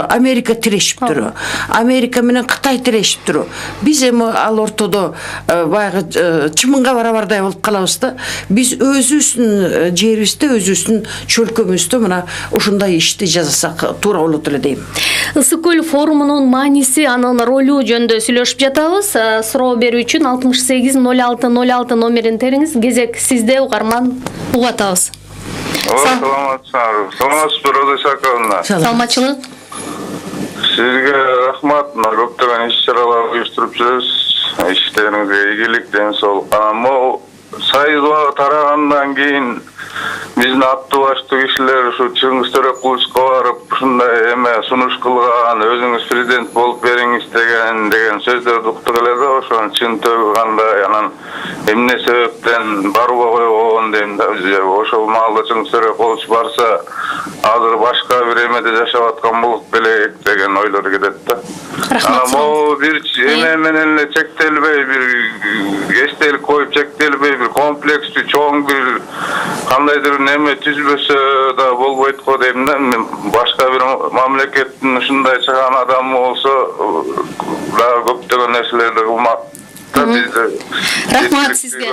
Америка тирешип тур. Америка менен Кытай тирешип тур. Биз эми ал ортодо баягы чымынга барабардай болуп калабыз да. Биз өзүбүздүн жерибизде, өзүбүздүн чөлкөмүздө мына ушундай ишти жасасак туура болот эле дейм. Ысык көл форумунун мааниси, анын ролу жөнүндө сүйлөшүп жатабыз. Суроо берүү үчүн 680606 номерин териңиз. Кезек сизде, угарман, угуп атабыз. Саламатсызбы, Роза Исаковна. Саламатчылык. Сизге рахмат, көптөгөн иш-чаралар уюштуруп жүрөсүз. Иштериңизге ийгилик, ден соолук. Могу сайызга тарагандан кийин биздин аттуу баштуу кишилер ушу Чыңгыз Төрөкуловго барып ушундай эме сунуш кылган, өзүңүз президент болуп бериңиз деген сөздөрдү уктук эле да, ошонун чын түбү кандай, анан эмне себептен барууга койгон дейм да. Ошол маалда Чыңгыз Төрөкулов барса, азыр башка бир эмеде жашап аткан болуп белек деген ойлор келет да. Рахмат. Могу бир эме менен эле чектелбей, бир эстелик коюп чектелбей, бир комплекстүү чоң бир кандайдыр неме түзбөсө да болбойт го дейм да. Башка бир мамлекеттин ушундай чыган адамы болсо дагы көптөгөн нерселерди кылмак. Рахмат сизге.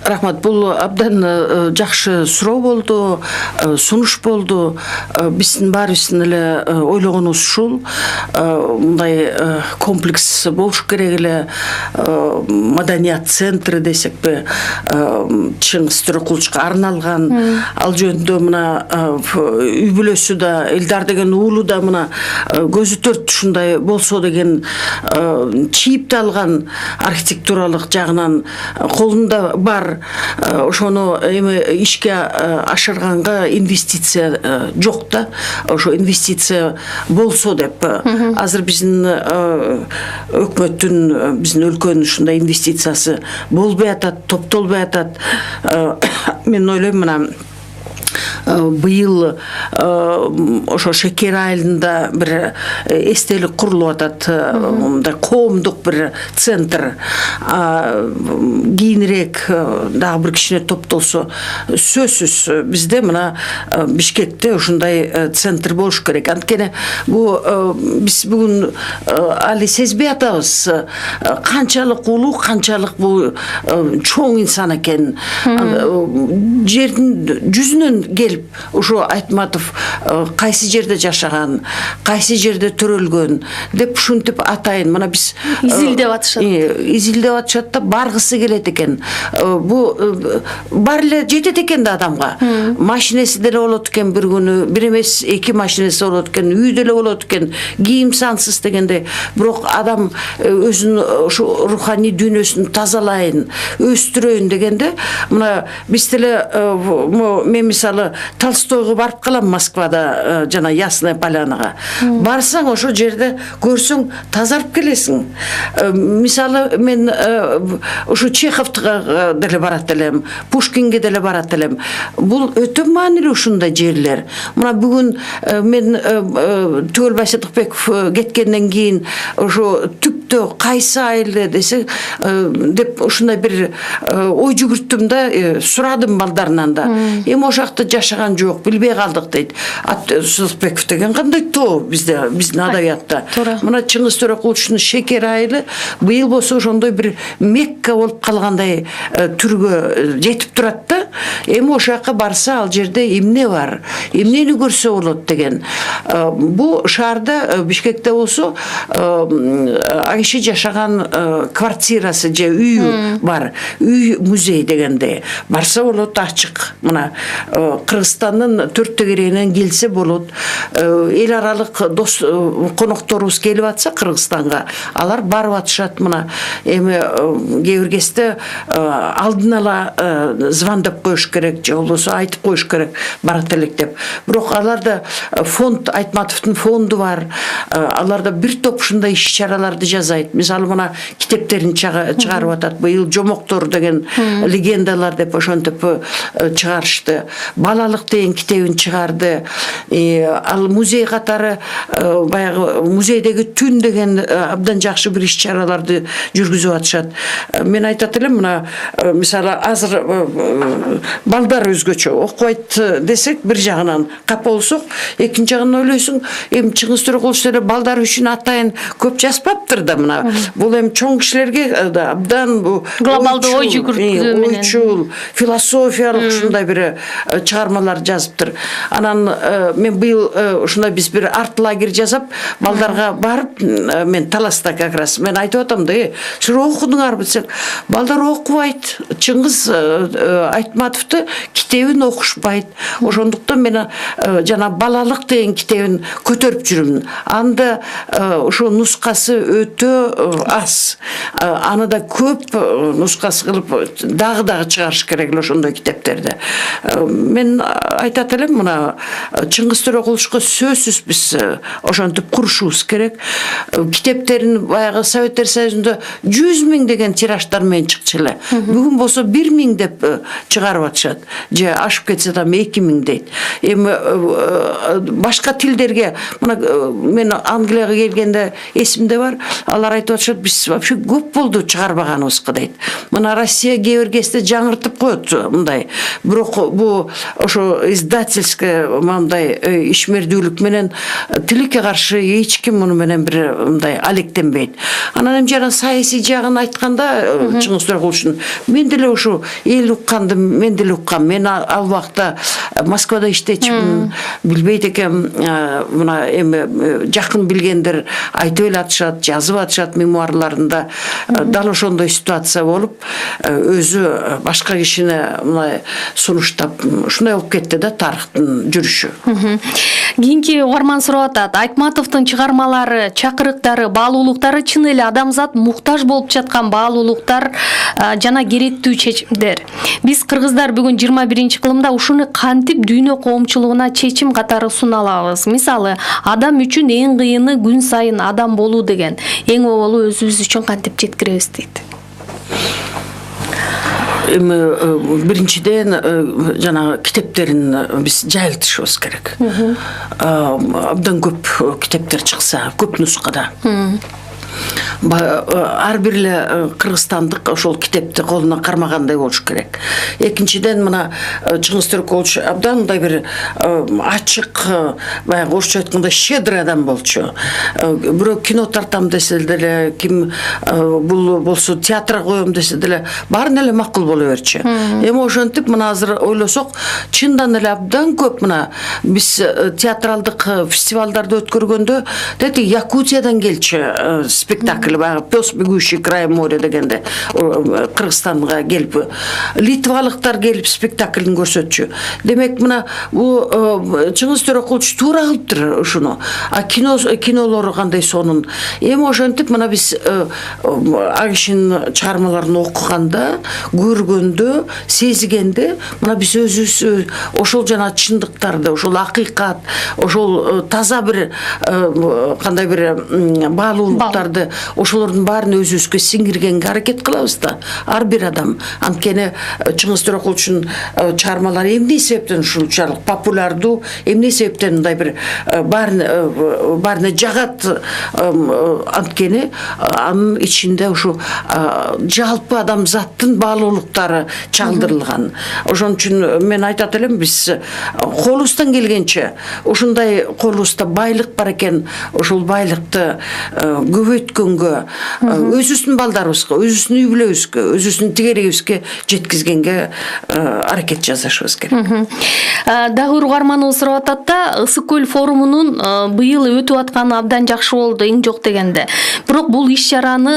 Рахмат. Бул абдан жакшы суроо болду, сунуш болду. Биздин баарыбыздын эле ойлогонубуз ушул. Мындай комплекс болуш керек эле, маданият центры десекпи, Чыңгыз Төрөкуловго арналган. Ал жөнүндө мына үй бүлөсү да, Элдар деген уулу да мына көзү төрт ушундай болсо деген чийип алган архитектуралык жагынан колунда бар. Ошону эми ишке ашырганга инвестиция жок да. Ошо инвестиция болсо деп азыр биздин өкмөттүн, биздин өлкөнүн ушундай инвестициясы болбой атат, топтолбой атат. Мен ойлойм мына быйыл ошо Шекер айылында бир эстелик курулуп атат, мындай коомдук бир центр. Кийинирээк дагы бир кичине топтолсо, сөзсүз бизде мына Бишкекте ушундай центр болуш керек. Анткени бу биз бүгүн али сезбей атабыз, канчалык улуу, канчалык бул чоң инсан экен. Жердин жүзүнөн келип ошо Айтматов кайсы жерде жашаган, кайсы жерде төрөлгөн деп ушинтип атайын. Мына биз изилдеп атышат. Изилдеп атышат да, баргысы келет экен. Бу бар эле жетет экен да адамга. Машинеси деле болот экен бир күнү, бир эмес эки машинеси болот экен, үй деле болот экен, кийим сансыз дегенде. Бирок адам өзүнүн ошо руханий дүйнөсүн тазалайын, өстүрөйүн дегенде, мына биз деле мен мисалы Толстойға барып қалам Москвада, жана Ясная Полянаға. Барсаң, ошо жерде көрсөң тазарып келесің. Мисалы, мен ошо Чеховтыға деле барат элем, Пушкинге деле барат элем. Бул өтө маанилүү ушундай жерлер. Мына бүгүн мен Түгел Байсатыкбеков кеткенден кийин ошо түптө кайсы айыл десе деп ушундай бир ой жүгүрттүм да, сурадым балдарынан да. Эми ошакта жашаган жок, билбей калдык дейт. Сыздыкбеков деген кандай тоо биздин адабиятта. Мына Чыңгыз Төрөкуловичтун Шекер айылы быйыл болсо ошондой бир Мекка болуп калгандай түргө жетип турат да. Эми ошакка барса ал жерде эмне бар, эмнени көрсө болот деген. Бу шаарда Бишкекте болсо киши жашаган квартирасы же үйү бар. Үй музей дегенде барса болот, ачык. Мына Кыргызстандын төрт тегерегинен келсе болот. Эл аралык дос конокторубуз келип атса Кыргызстанга, алар барып атышат. Мына эми кээ бир кезде алдын ала звондоп коюш керек, же болбосо айтып коюш керек, барат элек деп. Бирок аларда фонд, Айтматовдун фонду бар. Аларда бир топ ушундай иш-чараларды жасайт. Мисалы мына китептерин чыгарып атат. Быйыл Жомоктор деген легендалар деп ошентип чыгарышты. Балалык деген китебин чыгарды. Ал музей катары баягы музейдеги түн деген абдан жакшы бир иш-чараларды жүргүзүп атышат. Мен айтат элем, мына мисалы азыр балдар өзгөчө окубайт десек, бир жагынан капа болсок, экинчи жагынан ойлойсуң, эми Чыңгыз Төрөкулович деле балдар үчүн атайын көп жазбаптыр да. Мына бул эми чоң кишилерге абдан глобалдуу ой жүгүртүү менен ойчул, философиялык ушундай бир чыгармалар жазыптыр. Анан мен быйыл ушундай биз бир арт лагерь жасап, балдарга барып, мен Таласта как раз мен айтып атам да, силер окудуңар десек, балдар окубайт. Чыңгыз Айтматовду китебин окушпайт. Ошондуктан мен жана балалык деген китебин көтөрүп жүрмүн. Анда ошо нускасы өтө аз. Аны да көп нускасы кылып дагы чыгарыш керек ошондой китептерди. Мен айтат элем, мына Чыңгыз Төрөкуловичка сөзсүз биз ошентип курушубуз керек. Китептерин баягы Советтер Союзунда 100 000 деген тираштар менен чыкчу эле. Бүгүн болсо 1 000 деп чыгарып атышат. Же ашып кетсе да 2 000 дейт. Эми башка тилдерге, мына мен Англияга келгенде эсимде бар, алар айтып атышат, биз вообще көп болду чыгарбаганыбызга дейт. Мына Россия кээ бир кезде жаңыртып коет мындай. Бирок бу ошо издательский мындай ишмердүүлүк менен тилекке каршы эч ким муну менен бир мындай алектенбейт. Анан эми жана саясий жагын айтканда Чыңгыз Төрөкуловичтун, мен деле ушу эл укканды мен деле уккам. Мен ал убакта Москвада иштечимин, билбейт экем. Мына эми жакын билгендер айтып эле атышат, жазып атышат мемуарларында. Дал ошондой ситуация болуп, өзү башка кишини мына сунуштап ушундай болуп кетти да тарыхтын жүрүшү. Кийинки угарман сурап атат, Айтматовдун чыгармалары, чакырыктары, баалуулуктары чын эле адамзат муктаж болуп жаткан баалуулуктар жана керектүү чечимдер. Биз кыргыздар бүгүн 21-кылымда ушуну кантип дүйнө коомчулугуна чечим катары суна алабыз? Мисалы, адам үчүн эң кыйыны күн сайын адам болуу деген. Эң оболу өзүбүз үчүн кантип жеткиребиз дейт. Эми биринчиден жана китептерин биз жайылтышыбыз керек. Абдан көп китептер чыкса, көп нускада. Ар бир эле кыргызстандык ошол китепти колуна кармагандай болуш керек. Экинчиден, мына Чыңгыз Төрөкулович абдан мындай бир ачык, баягы орусча айтканда щедрый адам болчу. Бирөө кино тартам десе деле, ким бул болсо театрга коем десе деле, баарын эле макул боло берчү. Эми ошентип мына азыр ойлосок, чындан эле абдан көп мына биз театралдык фестивалдарды өткөргөндө, дети Якутиядан келчү спектакль бар, Пес, бегущий край моря дегенде, Кыргызстанга келип, литвалыктар келип спектакльин көрсөтчү. Демек мына бул Чыңгыз Төрөкулович туура кылыптыр ушуну. А кинолору кандай сонун. Эми ошентип мына биз ал кишинин чыгармаларын окуганда, көргөндө, сезгенде, мына биз өзүбүз ошол жана чындыктарды, ошол акыйкат, ошол таза бир кандай бир баалуулуктарды, ошолордун баарын өзүбүзгө сиңиргенге аракет кылабыз да. Ар бир адам. Анткени Чыңгыз Төрөкуловичтун чыгармалары эмне себептен ушунчалык популярдуу, эмне себептен мындай бир баарына жагат, анткени анын ичинде ушу жалпы адамзаттын баалуулуктары чагылдырылган. Ошон үчүн мен айтат элем, биз колубуздан келгенче ушундай колубузда байлык бар экен, ошол байлыкты көбөйткөнгө, өзүбүздүн балдарыбызга, өзүбүздүн үй бүлөбүзгө, өзүбүздүн тигерегибизге жеткизгенге аракет жасашыбыз керек. Дагы угарманыбыз сурап атат да, Ысык көл форумунун быйыл өтүп атканы абдан жакшы болду, эң жок дегенде. Бирок бул иш чараны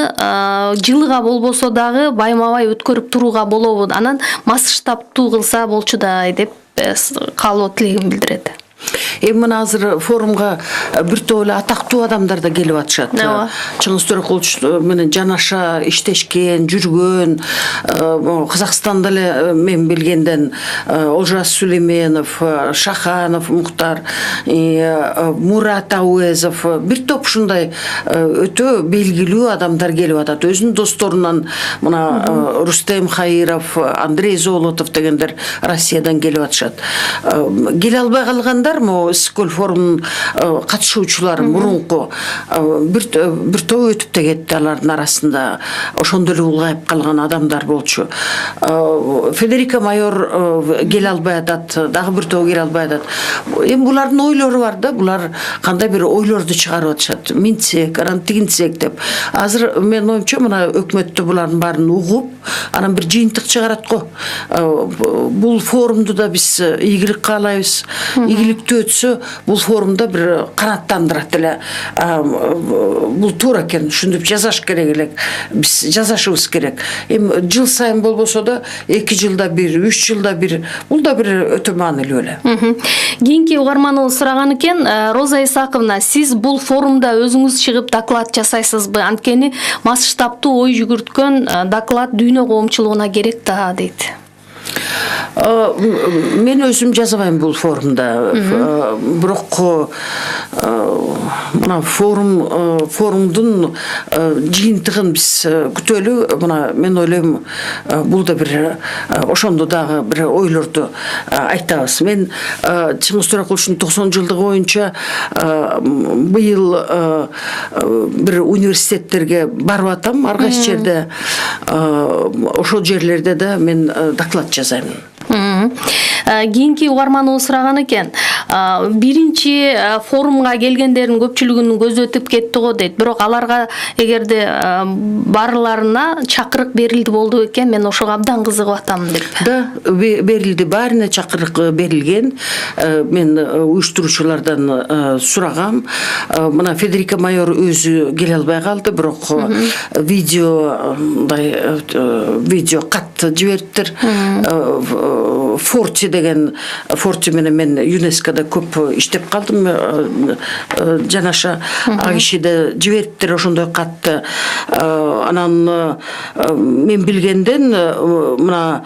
жылыга болбосо дагы байма-бай өткөрүп турууга болобу? Анан масштабтуу кылса болчу да деп каалоо тилегин билдирет. Эми мына азыр форумга бир топ эле атактуу адамдар да келип атышат. Чыңгыз Төрөкулович менен жанаша иштешкен, жүргөн, Казакстанда эле мен билгенден Олжас Сүлейменов, Шаханов Муктар, Мурат Ауезов, бир топ ушундай өтө белгилүү адамдар келип атат. Өзүнүн досторунан мына Рустем Хаиров, Андрей Золотов дегендер Россиядан келип атышат. Келе албай калгандар Ысык көл форумунун катышуучулары мурунку бир топ өтүп да кетти, алардын арасында ошондо эле улгайып калган адамдар болчу. Федерика майор келе албай атат, дагы бир топ келе албай атат. Эми булардын ойлору бар да, булар кандай бир ойлорду чыгарып атышат. Минтсек, анан тигинтсек деп. Азыр мен оюмча мына өкмөттө булардын баарын угуп, анан бир жыйынтык чыгарат го. Бул форумду да биз ийгилик каалайбыз. Ийгиликтүү өтсө, бул форумда бир канаттандырат эле. Бул туура экен, ушинтип жасаш керек элек. Биз жасашыбыз керек. Эми жыл сайын болбосо да 2 жылда бир, 3 жылда бир, бул да бир өтө маанилүү эле. Кийинки угарманыбыз сураган экен, Роза Исаковна, сиз бул форумда өзүңүз чыгып доклад жасайсызбы? Анткени масштабтуу ой жүгүрткөн доклад дүйнө коомчулугуна керек да, дейт. Мен өзүм жазабайм бул форумда. Бирок мына форумдун жыйынтыгын биз күтөлү. Мына мен ойлойм, бул да бир ошондо дагы бир ойлорду айтабыз. Мен Чыңгыз Төрөкуловичтун 90 жылдыгы боюнча быйыл бир университеттерге барып атам, ар кайсы жерде. Ошол жерлерде да мен доклад жазайм. Кийинки угарманыбыз сураган экен, биринчи форумга келгендердин көпчүлүгүнүн көзү өтүп кетти го дейт. Бирок аларга эгерде барларына чакырык берилди болду экен, мен ошого абдан кызыгып атам деп. Да, берилди, баарына чакырык берилген. Мен уюштуруучулардан сурагам. Мына Федерика майор өзү келе албай калды, бирок видео кат жибериптир. Форти деген, Форти менен мен ЮНЕСКОда көп иштеп калдым. Жанаша агишиде жибериптир ошондой катты. Анан мен билгенден мына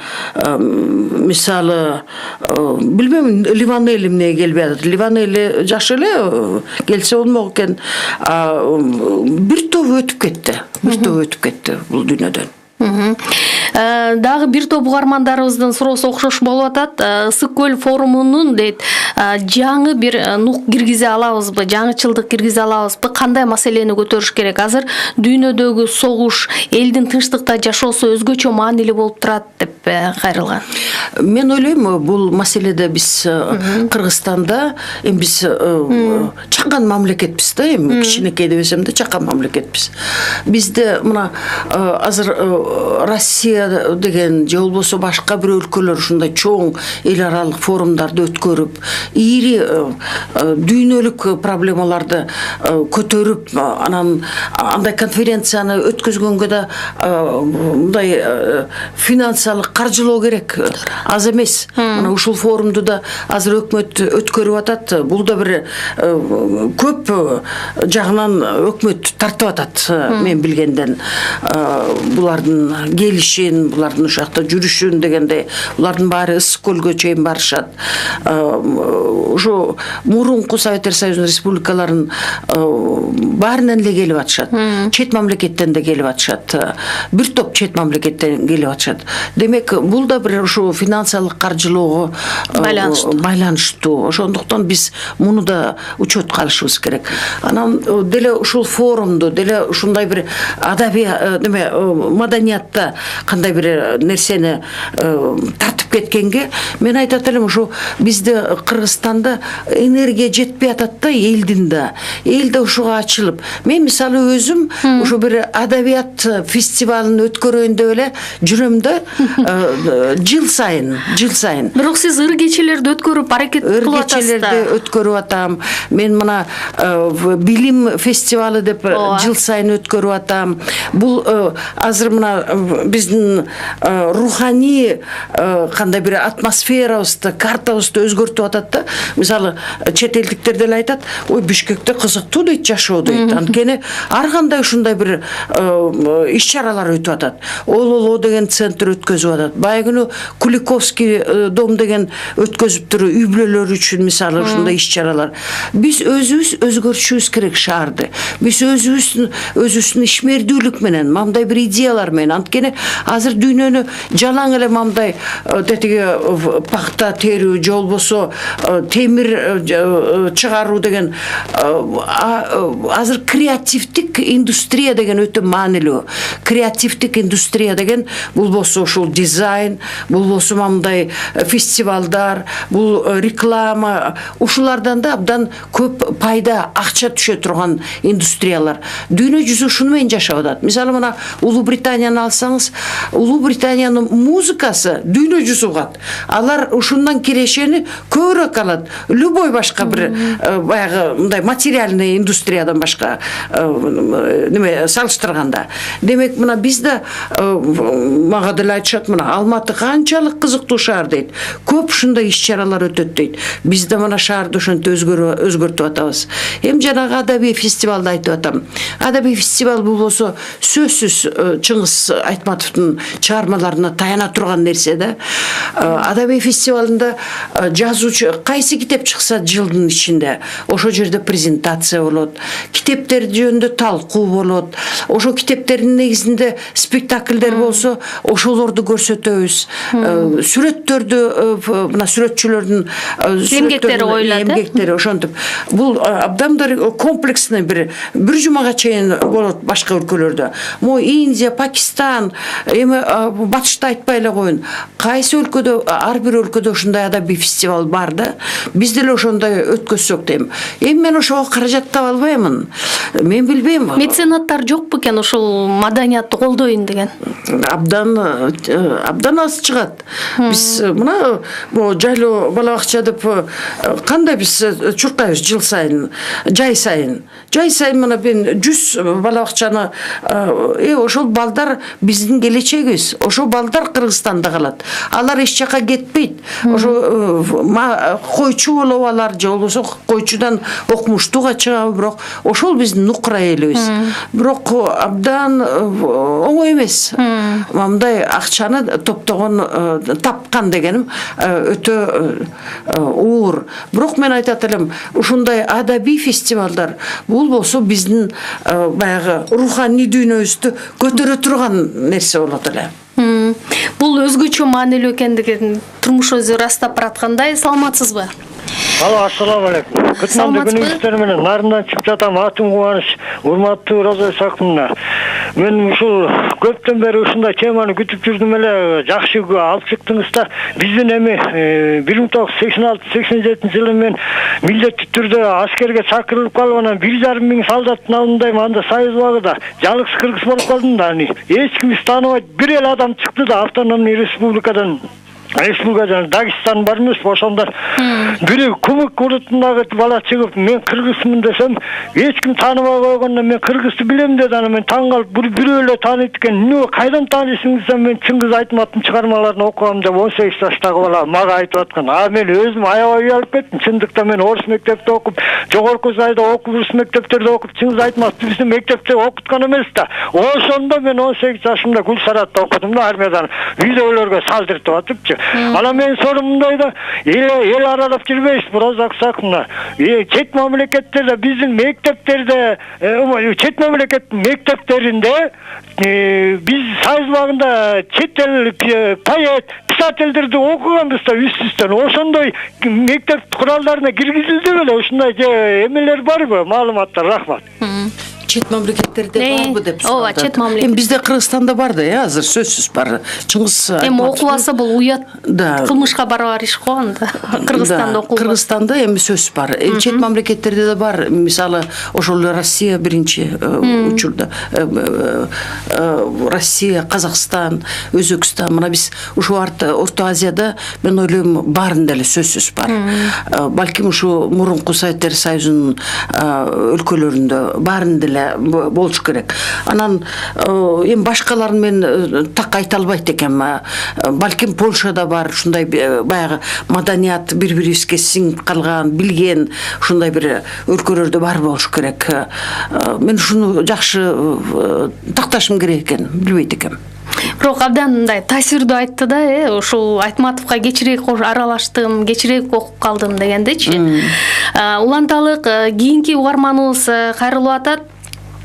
мисалы билбейм, Ливанели эмне келбей атат. Ливанели жакшы эле келсе болмок экен. Бир топ өтүп кетти. Бир топ өтүп кетти бул дүйнөдөн. Дагы бир топ угармандарыбыздын суроосу окшош болуп атат. Ысык көл форумунун дейт, жаңы бир нук киргизе алабызбы, жаңычылдык киргизе алабызбы, кандай маселени көтөрүш керек? Азыр дүйнөдөгү согуш, элдин тынчтыкта жашоосу өзгөчө маанилүү болуп турат деп кайрылган. Мен ойлойм, бул маселеде биз Кыргызстанда биз чакан мамлекетпиз да, кичинекей дебесем да чакан мамлекетпиз. Бизде мына азыр Россия Франция деген же болбосо башка бир өлкөлөр ушундай чоң эл аралык форумдарды өткөрүп, ири дүйнөлүк проблемаларды көтөрүп, анан андай конференцияны өткөзгөнгө да мындай финансалык каржылоо керек. Аз эмес. Мына ушул форумду да азыр өкмөт өткөрүп атат. Бул да бир көп жагынан өкмөт тартып атат. Мен билгенден булардын келишин, булардын ушакта жүрүшүн дегенде, булардын баары Ысык көлгө чейин барышат. Ошо мурунку Советтер Союзунун республикаларын баарынан эле келип атышат. Чет мамлекеттен да келип атышат. Бир топ чет мамлекеттен келип атышат. Демек, бул да бир ошо финансалык каржылоого байланыштуу. Ошондуктан биз муну да учетко алышыбыз керек. Анан деле ушул форумду, деле ушундай бир адабий маданиятта кандай бир нерсени тартып кеткенге мен айтат элем, ошо бизде Кыргызстанда энергия жетпей атат да, элдин да. Эл да ошого ачылып. Мен мисалы өзүм ошо бир адабият фестивалын өткөрөйүн деп эле жүрөм да, жыл сайын. Бирок сиз ыр кечелерди өткөрүп аракет кылып атасыз да. Кечелерди өткөрүп атам. Мен мына билим фестивалы деп жыл сайын өткөрүп атам. Бул азыр мына биздин руханий кандай бир атмосферабызды, картабызды өзгөртүп атат да. Мисалы чет элдиктер деле айтат, ой, Бишкекте кызыктуу дейт жашоо дейт. Анткени ар кандай ушундай бир иш-чаралар өтүп атат. Ололо деген центр өткөзүп атат. Байгүнү Куликовский дом деген өткөзүп туруп, үй бүлөлөр үчүн мисалы ушундай иш-чаралар. Биз өзүбүз өзгөртүшүбүз керек шаарды. Биз өзүбүздүн ишмердүүлүк менен, мамдай бир идеялар менен. Анткени азыр дүйнөнү жалаң эле мамдай детиге пахта терүү, же болбосо темир чыгаруу деген азыр креативдик индустрия деген өтө маанилүү. Креативдик индустрия деген бул болсо ушул дизайн, бул болсо мамдай фестивалдар, бул реклама, ушулардан да абдан көп пайда, акча түшө турган индустриялар. Дүйнө жүзү ушуну менен жашап атат. Мисалы мына Улуу Британияны алсаңыз, Улуу Британиянын музыкасы дүйнө жүзү угат. Алар ушундан кирешени көбүрөөк алат. Любой башка бир баягы мындай материальный индустриядан башка неме салыштырганда. Демек, мына бизде мага деле айтышат, мына Алматы канчалык кызыктуу шаар дейт. Көп ушундай иш-чаралар өтөт дейт. Бизде мына шаарды ошентип өзгөртүп атабыз. Эми жанагы адабий фестивалды айтып атам. Адабий фестивал бул болсо сөзсүз Чыңгыз Айтматовдун чыгармаларына таяна турган нерсе да. Адабий фестивалында жазуучу кайсы китеп чыкса жылдын ичинде, ошо жерде презентация болот. Китептер жөнүндө талкуу болот. Ошо китептердин негизинде спектакльдер болсо, ошолорду көрсөтөбүз. Сүрөттөрдү, мына сүрөтчүлөрдүн эмгектери коюлат. Эмгектери ошентип. Бул абдан комплексный бир жумага чейин болот башка өлкөлөрдө. Индия, Пакистан, эми батышты айтпай эле коюн. Кайсы өлкөдө, ар бир өлкөдө ушундай адабий фестивал бар да. Биз деле ошондой өткөзсөк дейм. Эми мен ошого каражат таба албаймын. Мен билбейм. Меценаттар жокпу экен ушул маданиятты колдойюн деген? Абдан аз чыгат. Биз мына жайлоо бала бакча деп кандай биз чуркайбыз жыл сайын, жай сайын. Жай сайын мына мен 100 бала бакчаны ошол балдар биздин келечегибиз. Ошол балдар Кыргызстанда калат. Алар эч жака кетпейт. Ошо койчу болобу алар, же болбосо койчудан окумуштууга чыгабы, бирок ошол биздин нукура элибиз. Бирок абдан оңой эмес. Мындай акчаны тапкан дегеним өтө оор. Бирок мен айтат элем, ушундай адабий фестивалдар бул болсо биздин баягы руханий дүйнөбүздү көтөрө турган нерсе болот эле. Бул өзгөчө маанилүү экендигин турмушубузду ырастап бараткандай. Саламатсызбы? Ассаламу алейкум. Күтмөндү күнүңүздөр менен нарындан чыгып жатам. Атым кубаныч, урматтуу Роза Исаковна. мен ушул көптөн бери ушундай теманы күтүп жүрдүм эле. Жакшы алып чыктыңыз да. Биздин эми 1986-87 жылы мен милдеттүү түрдө аскерге чакырылып калып, анан 1,5 миң солдаттын алдындайм. Анда Союз убагында жалгыз кыргыз болуп калдым да. Эч ким тааныбайт, бир эле адам чыкты да автономный республикадан Дагестан бар эмес, ошондон бири Кумык урутундагы бала чыгып, мен кыргызмын десем, эч ким тааныбай койгондон мен кыргызды билем деди. Анан мен таң калып, бирөө эле тааныйт экен. Эмне кайдан таанысың десем, мен Чыңгыз Айтматовдун чыгармаларын окугам деп 18 жаштагы бала мага айтып аткан. Мен өзүм аябай уялып кеттим. Чындыкта мен орус мектепте окуп, жогорку сайда окуп, орус мектептерде окуп, Чыңгыз Айтматов биздин мектепте окуткан эмес да. Ошондо мен 18 жашымда Гүлсаратта окудум да, армиядан үйдөөлөргө салдыртып атыпчы. Анан мен сорум мындай да, эл аралап жүрбөйбүз, бирок аксакына. Чет мамлекеттерде, биздин мектептерде, чет мамлекеттин мектептеринде биз Союз убагында чет эл поэт, писательдерди окуганбыз да үстүстөн. Ошондой мектеп куралдарына киргизилди беле, ушундай эмелер барбы, маалыматтар? Рахмат. Чет мамлекеттерде барбы деп сурады. Ооба, чет мамлекет. Бизде Кыргызстанда бар да, азыр сөзсүз бар. Чыңгыз окубаса бул уят кылмышка барабар иш го анда. Кыргызстанда окулбайт. Кыргызстанда сөз бар. Чет мамлекеттерде да бар. Мисалы, ошол Россия биринчи учурда. Россия, Казакстан, Өзбекстан. Мына биз ушу Орто Азияда мен ойлойм баарында эле сөзсүз бар. Балким ушу мурунку Советтер Союзунун өлкөлөрүндө баарында эле болуш керек. Анан эми башкаларын мен так айта албайт экенм. Балким Польшада бар ушундай баягы маданият бири-бирибизге сиңип калган, билген ушундай бир өлкөлөрдө бар болуш керек. Мен ушуну жакшы такташым керек экен, билбейт экенм. Бирок абдан мындай таасирдүү айтты да, ушул Айтматовго кечирээк аралаштым, кечирээк окуп калдым дегендечи. Уланталык кийинки угарманыбыз кайрылып атат.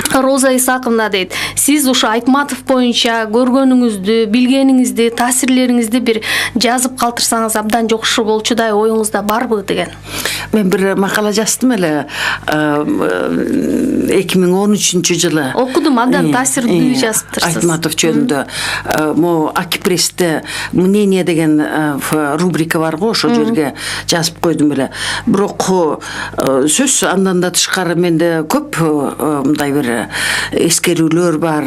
Роза Исаковна дейт, сиз ушу Айтматов боюнча көргөнүңүздү, билгениңизди, таасирлериңизди бир жазып калтырсаңыз абдан жакшы болчудай оюңузда барбы деген. Мен бир макала жаздым эле 2013 жылы. Окудум, абдан таасирдүү жазыптырсыз. Айтматов жөнүндө мо Акипрессте мнение деген рубрика бар го, ошол жерге жазып койдум эле. Бирок сөз андан да тышкары менде көп мындай бир эскерүүлөр бар.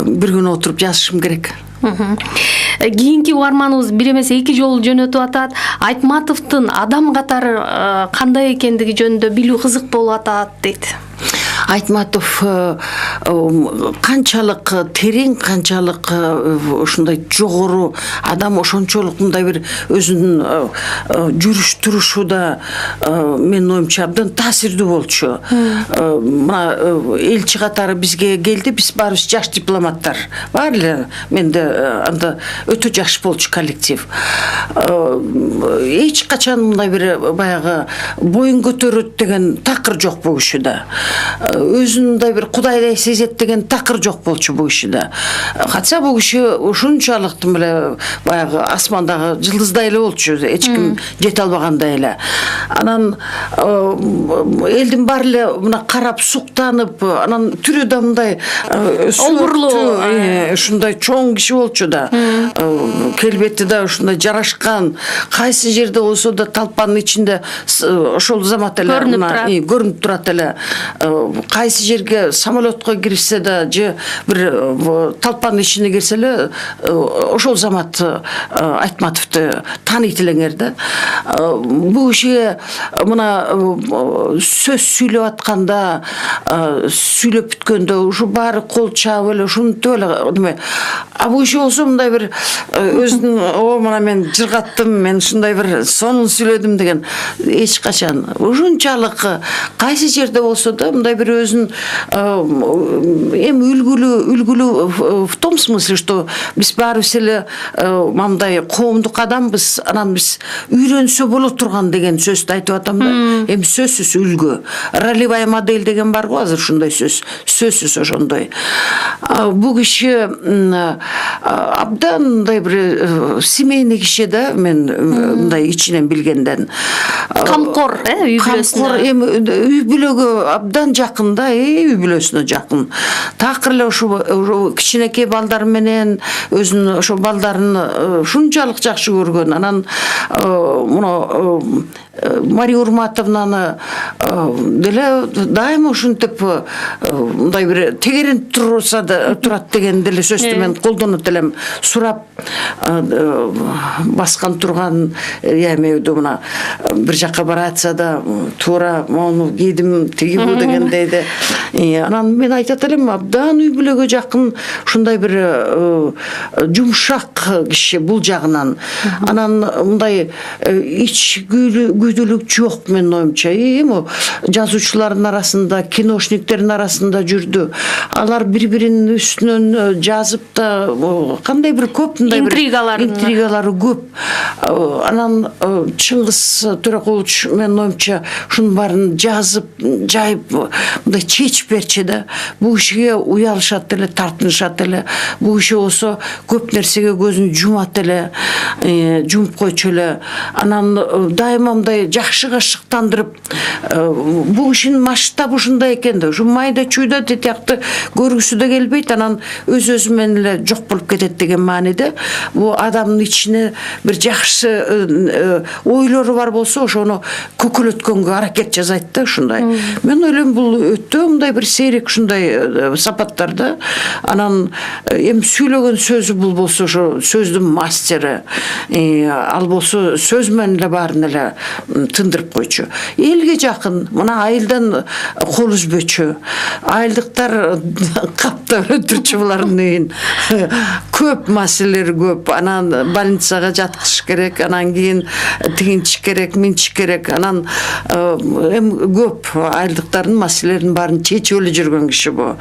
Бир күн отуруп жазышым керек. Кийинки угарманыбыз бир эмес 2 жолу жөнөтүп атат. Айтматовдун адам катары кандай экендиги жөнүндө билүү кызык болуп атат дейт. Айтматов канчалык терең, канчалык ушундай жогору адам, ошончолук мындай бир өзүнүн жүрүш турушуда мен оюмча абдан таасирдүү болчу. Мына элчи катары бизге келди, биз баарыбыз жаш дипломаттар бар эле. Менде анда өтө жакшы болчу коллектив. Эч качан мындай бир баягы боюн көтөрөт деген такыр жок бул кишиде. Өзүндөй бир кудайдай сезет деген такыр жок болчу бул кишиде. Хотя бул киши ушунчалык эле баягы асмандагы жылдыздай эле болчу, эч ким жете албагандай эле. Анан элдин баары эле мына карап суктанып, анан түрү да мындай олбурлуу, ушундай чоң киши болчу да. Келбети да ушундай жарашкан, кайсы жерде болсо да талпанын ичинде ошол замат эле көрүнүп турат эле. Кайсы жерге самолетко кирсе да же бир талпанын ичине кирсе эле ошол замат Айтматовду тааныйт элеңер да. Бул киши мына сөз сүйлөп атканда, сүйлөп бүткөндө ушу баары кол чаап эле ушинтип эле. А бул киши болсо мындай бир өзүнүн мына мен жыргаттым, мен ушундай бир сонун сүйлөдүм деген эч качан. Ушунчалык кайсы жерде болсо да мындай бир өзүн эми үлгүлүү в том смысле, что биз баарыбыз эле мындай коомдук адамбыз, анан биз үйрөнсө боло турган деген сөздү айтып атам да. Эми сөзсүз үлгү. Ролевая модель деген бар го азыр, ушундай сөзсүз ошондой. Бул киши абдан мындай бир семейный киши да, мен мындай ичинен билгенден. Камкор, үй бүлөсүнө. Камкор, эми үй бүлөгө абдан жакын жакын да, үй бүлөсүнө жакын. Такыр эле ошо кичинекей балдар менен өзүнүн ошо балдарын шунчалык жакшы көргөн. Анан муну Мария Урматовнаны деле дайыма ушинтип мындай бир тегеренип турат деген деле сөздү мен колдонот элем. Сурап баскан турган эмеуду мына бир жакка баратса да туура мону кийдим тиги бу дегендей де. Анан мен айтат элем, абдан үй бүлөгө жакын ушундай бир жумшак киши бул жагынан. Анан мындай ич күдүлүк жок менин оюмча. Жазуучулардын арасында, киношниктердин арасында жүрдү. Алар бири-биринин үстүнөн жазып да кандай бир көп мындай интригалары көп. Анан Чыңгыз Төрөкулович менин оюмча ушунун баарын жазып, жайып мындай чечип берчи да. Бул кишиге уялышат эле, тартынышат эле. Бул киши болсо көп нерсеге көзүн жумат эле, жумуп койчу эле. Анан дайыма мындай жакшы кашыктандырып, бул кишинин масштабы ушундай экен да. Ушу майда чүйдө тетиякты көргүсү да келбейт, анан өз менен эле жок болуп кетет деген мааниде. Бул адамдын ичине бир жакшы ойлору бар болсо, ошону көкөлөткөнгө аракет жасайт да ушундай. Мен ойлойм, бул өтө мындай бир сейрек ушундай сапаттарда. Анан эми сүйлөгөн сөзү бул болсо ошо сөздүн мастери. Ал болсо сөз менен эле баарын эле тындырып койчу. Элге жакын, мына айылдан кол үзбөчү. Айылдыктар каптап өтүрчү булардын үйүн. Көп маселелер көп. Анан больницага жаткызыш керек, анан кийин тигинчиш керек, минчиш керек. Анан эми көп айылдыктардын маселелерин баарын чечип эле жүргөн киши бу.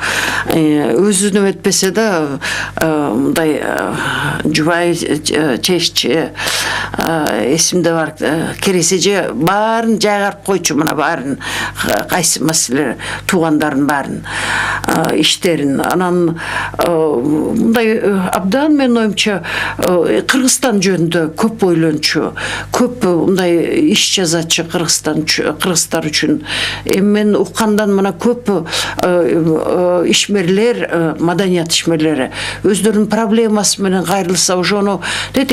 Өзүнө этпесе да мындай жубай чеччи, эсимде бар, кересеже баарын жайгарып койчу, мына баарын кайсы маселе туугандарын баарын иштерин. Анан мындай абдан менин оюмча Кыргызстан жөнүндө көп ойлончу, көп мындай иш жазачы кыргыздар үчүн. Эми мен уккандан мына көп ишмерлер, маданият ишмерлери өздөрүнүн проблемасы менен кайрылса, ошону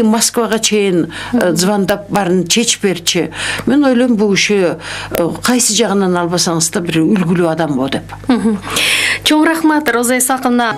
Москвага чейин звондап баарын чечип берчи. Мен ойлойм, бул киши кайсы жагынан албасаңыз да бир үлгүлүү адам бо деп. Чоң рахмат, Роза Исаковна.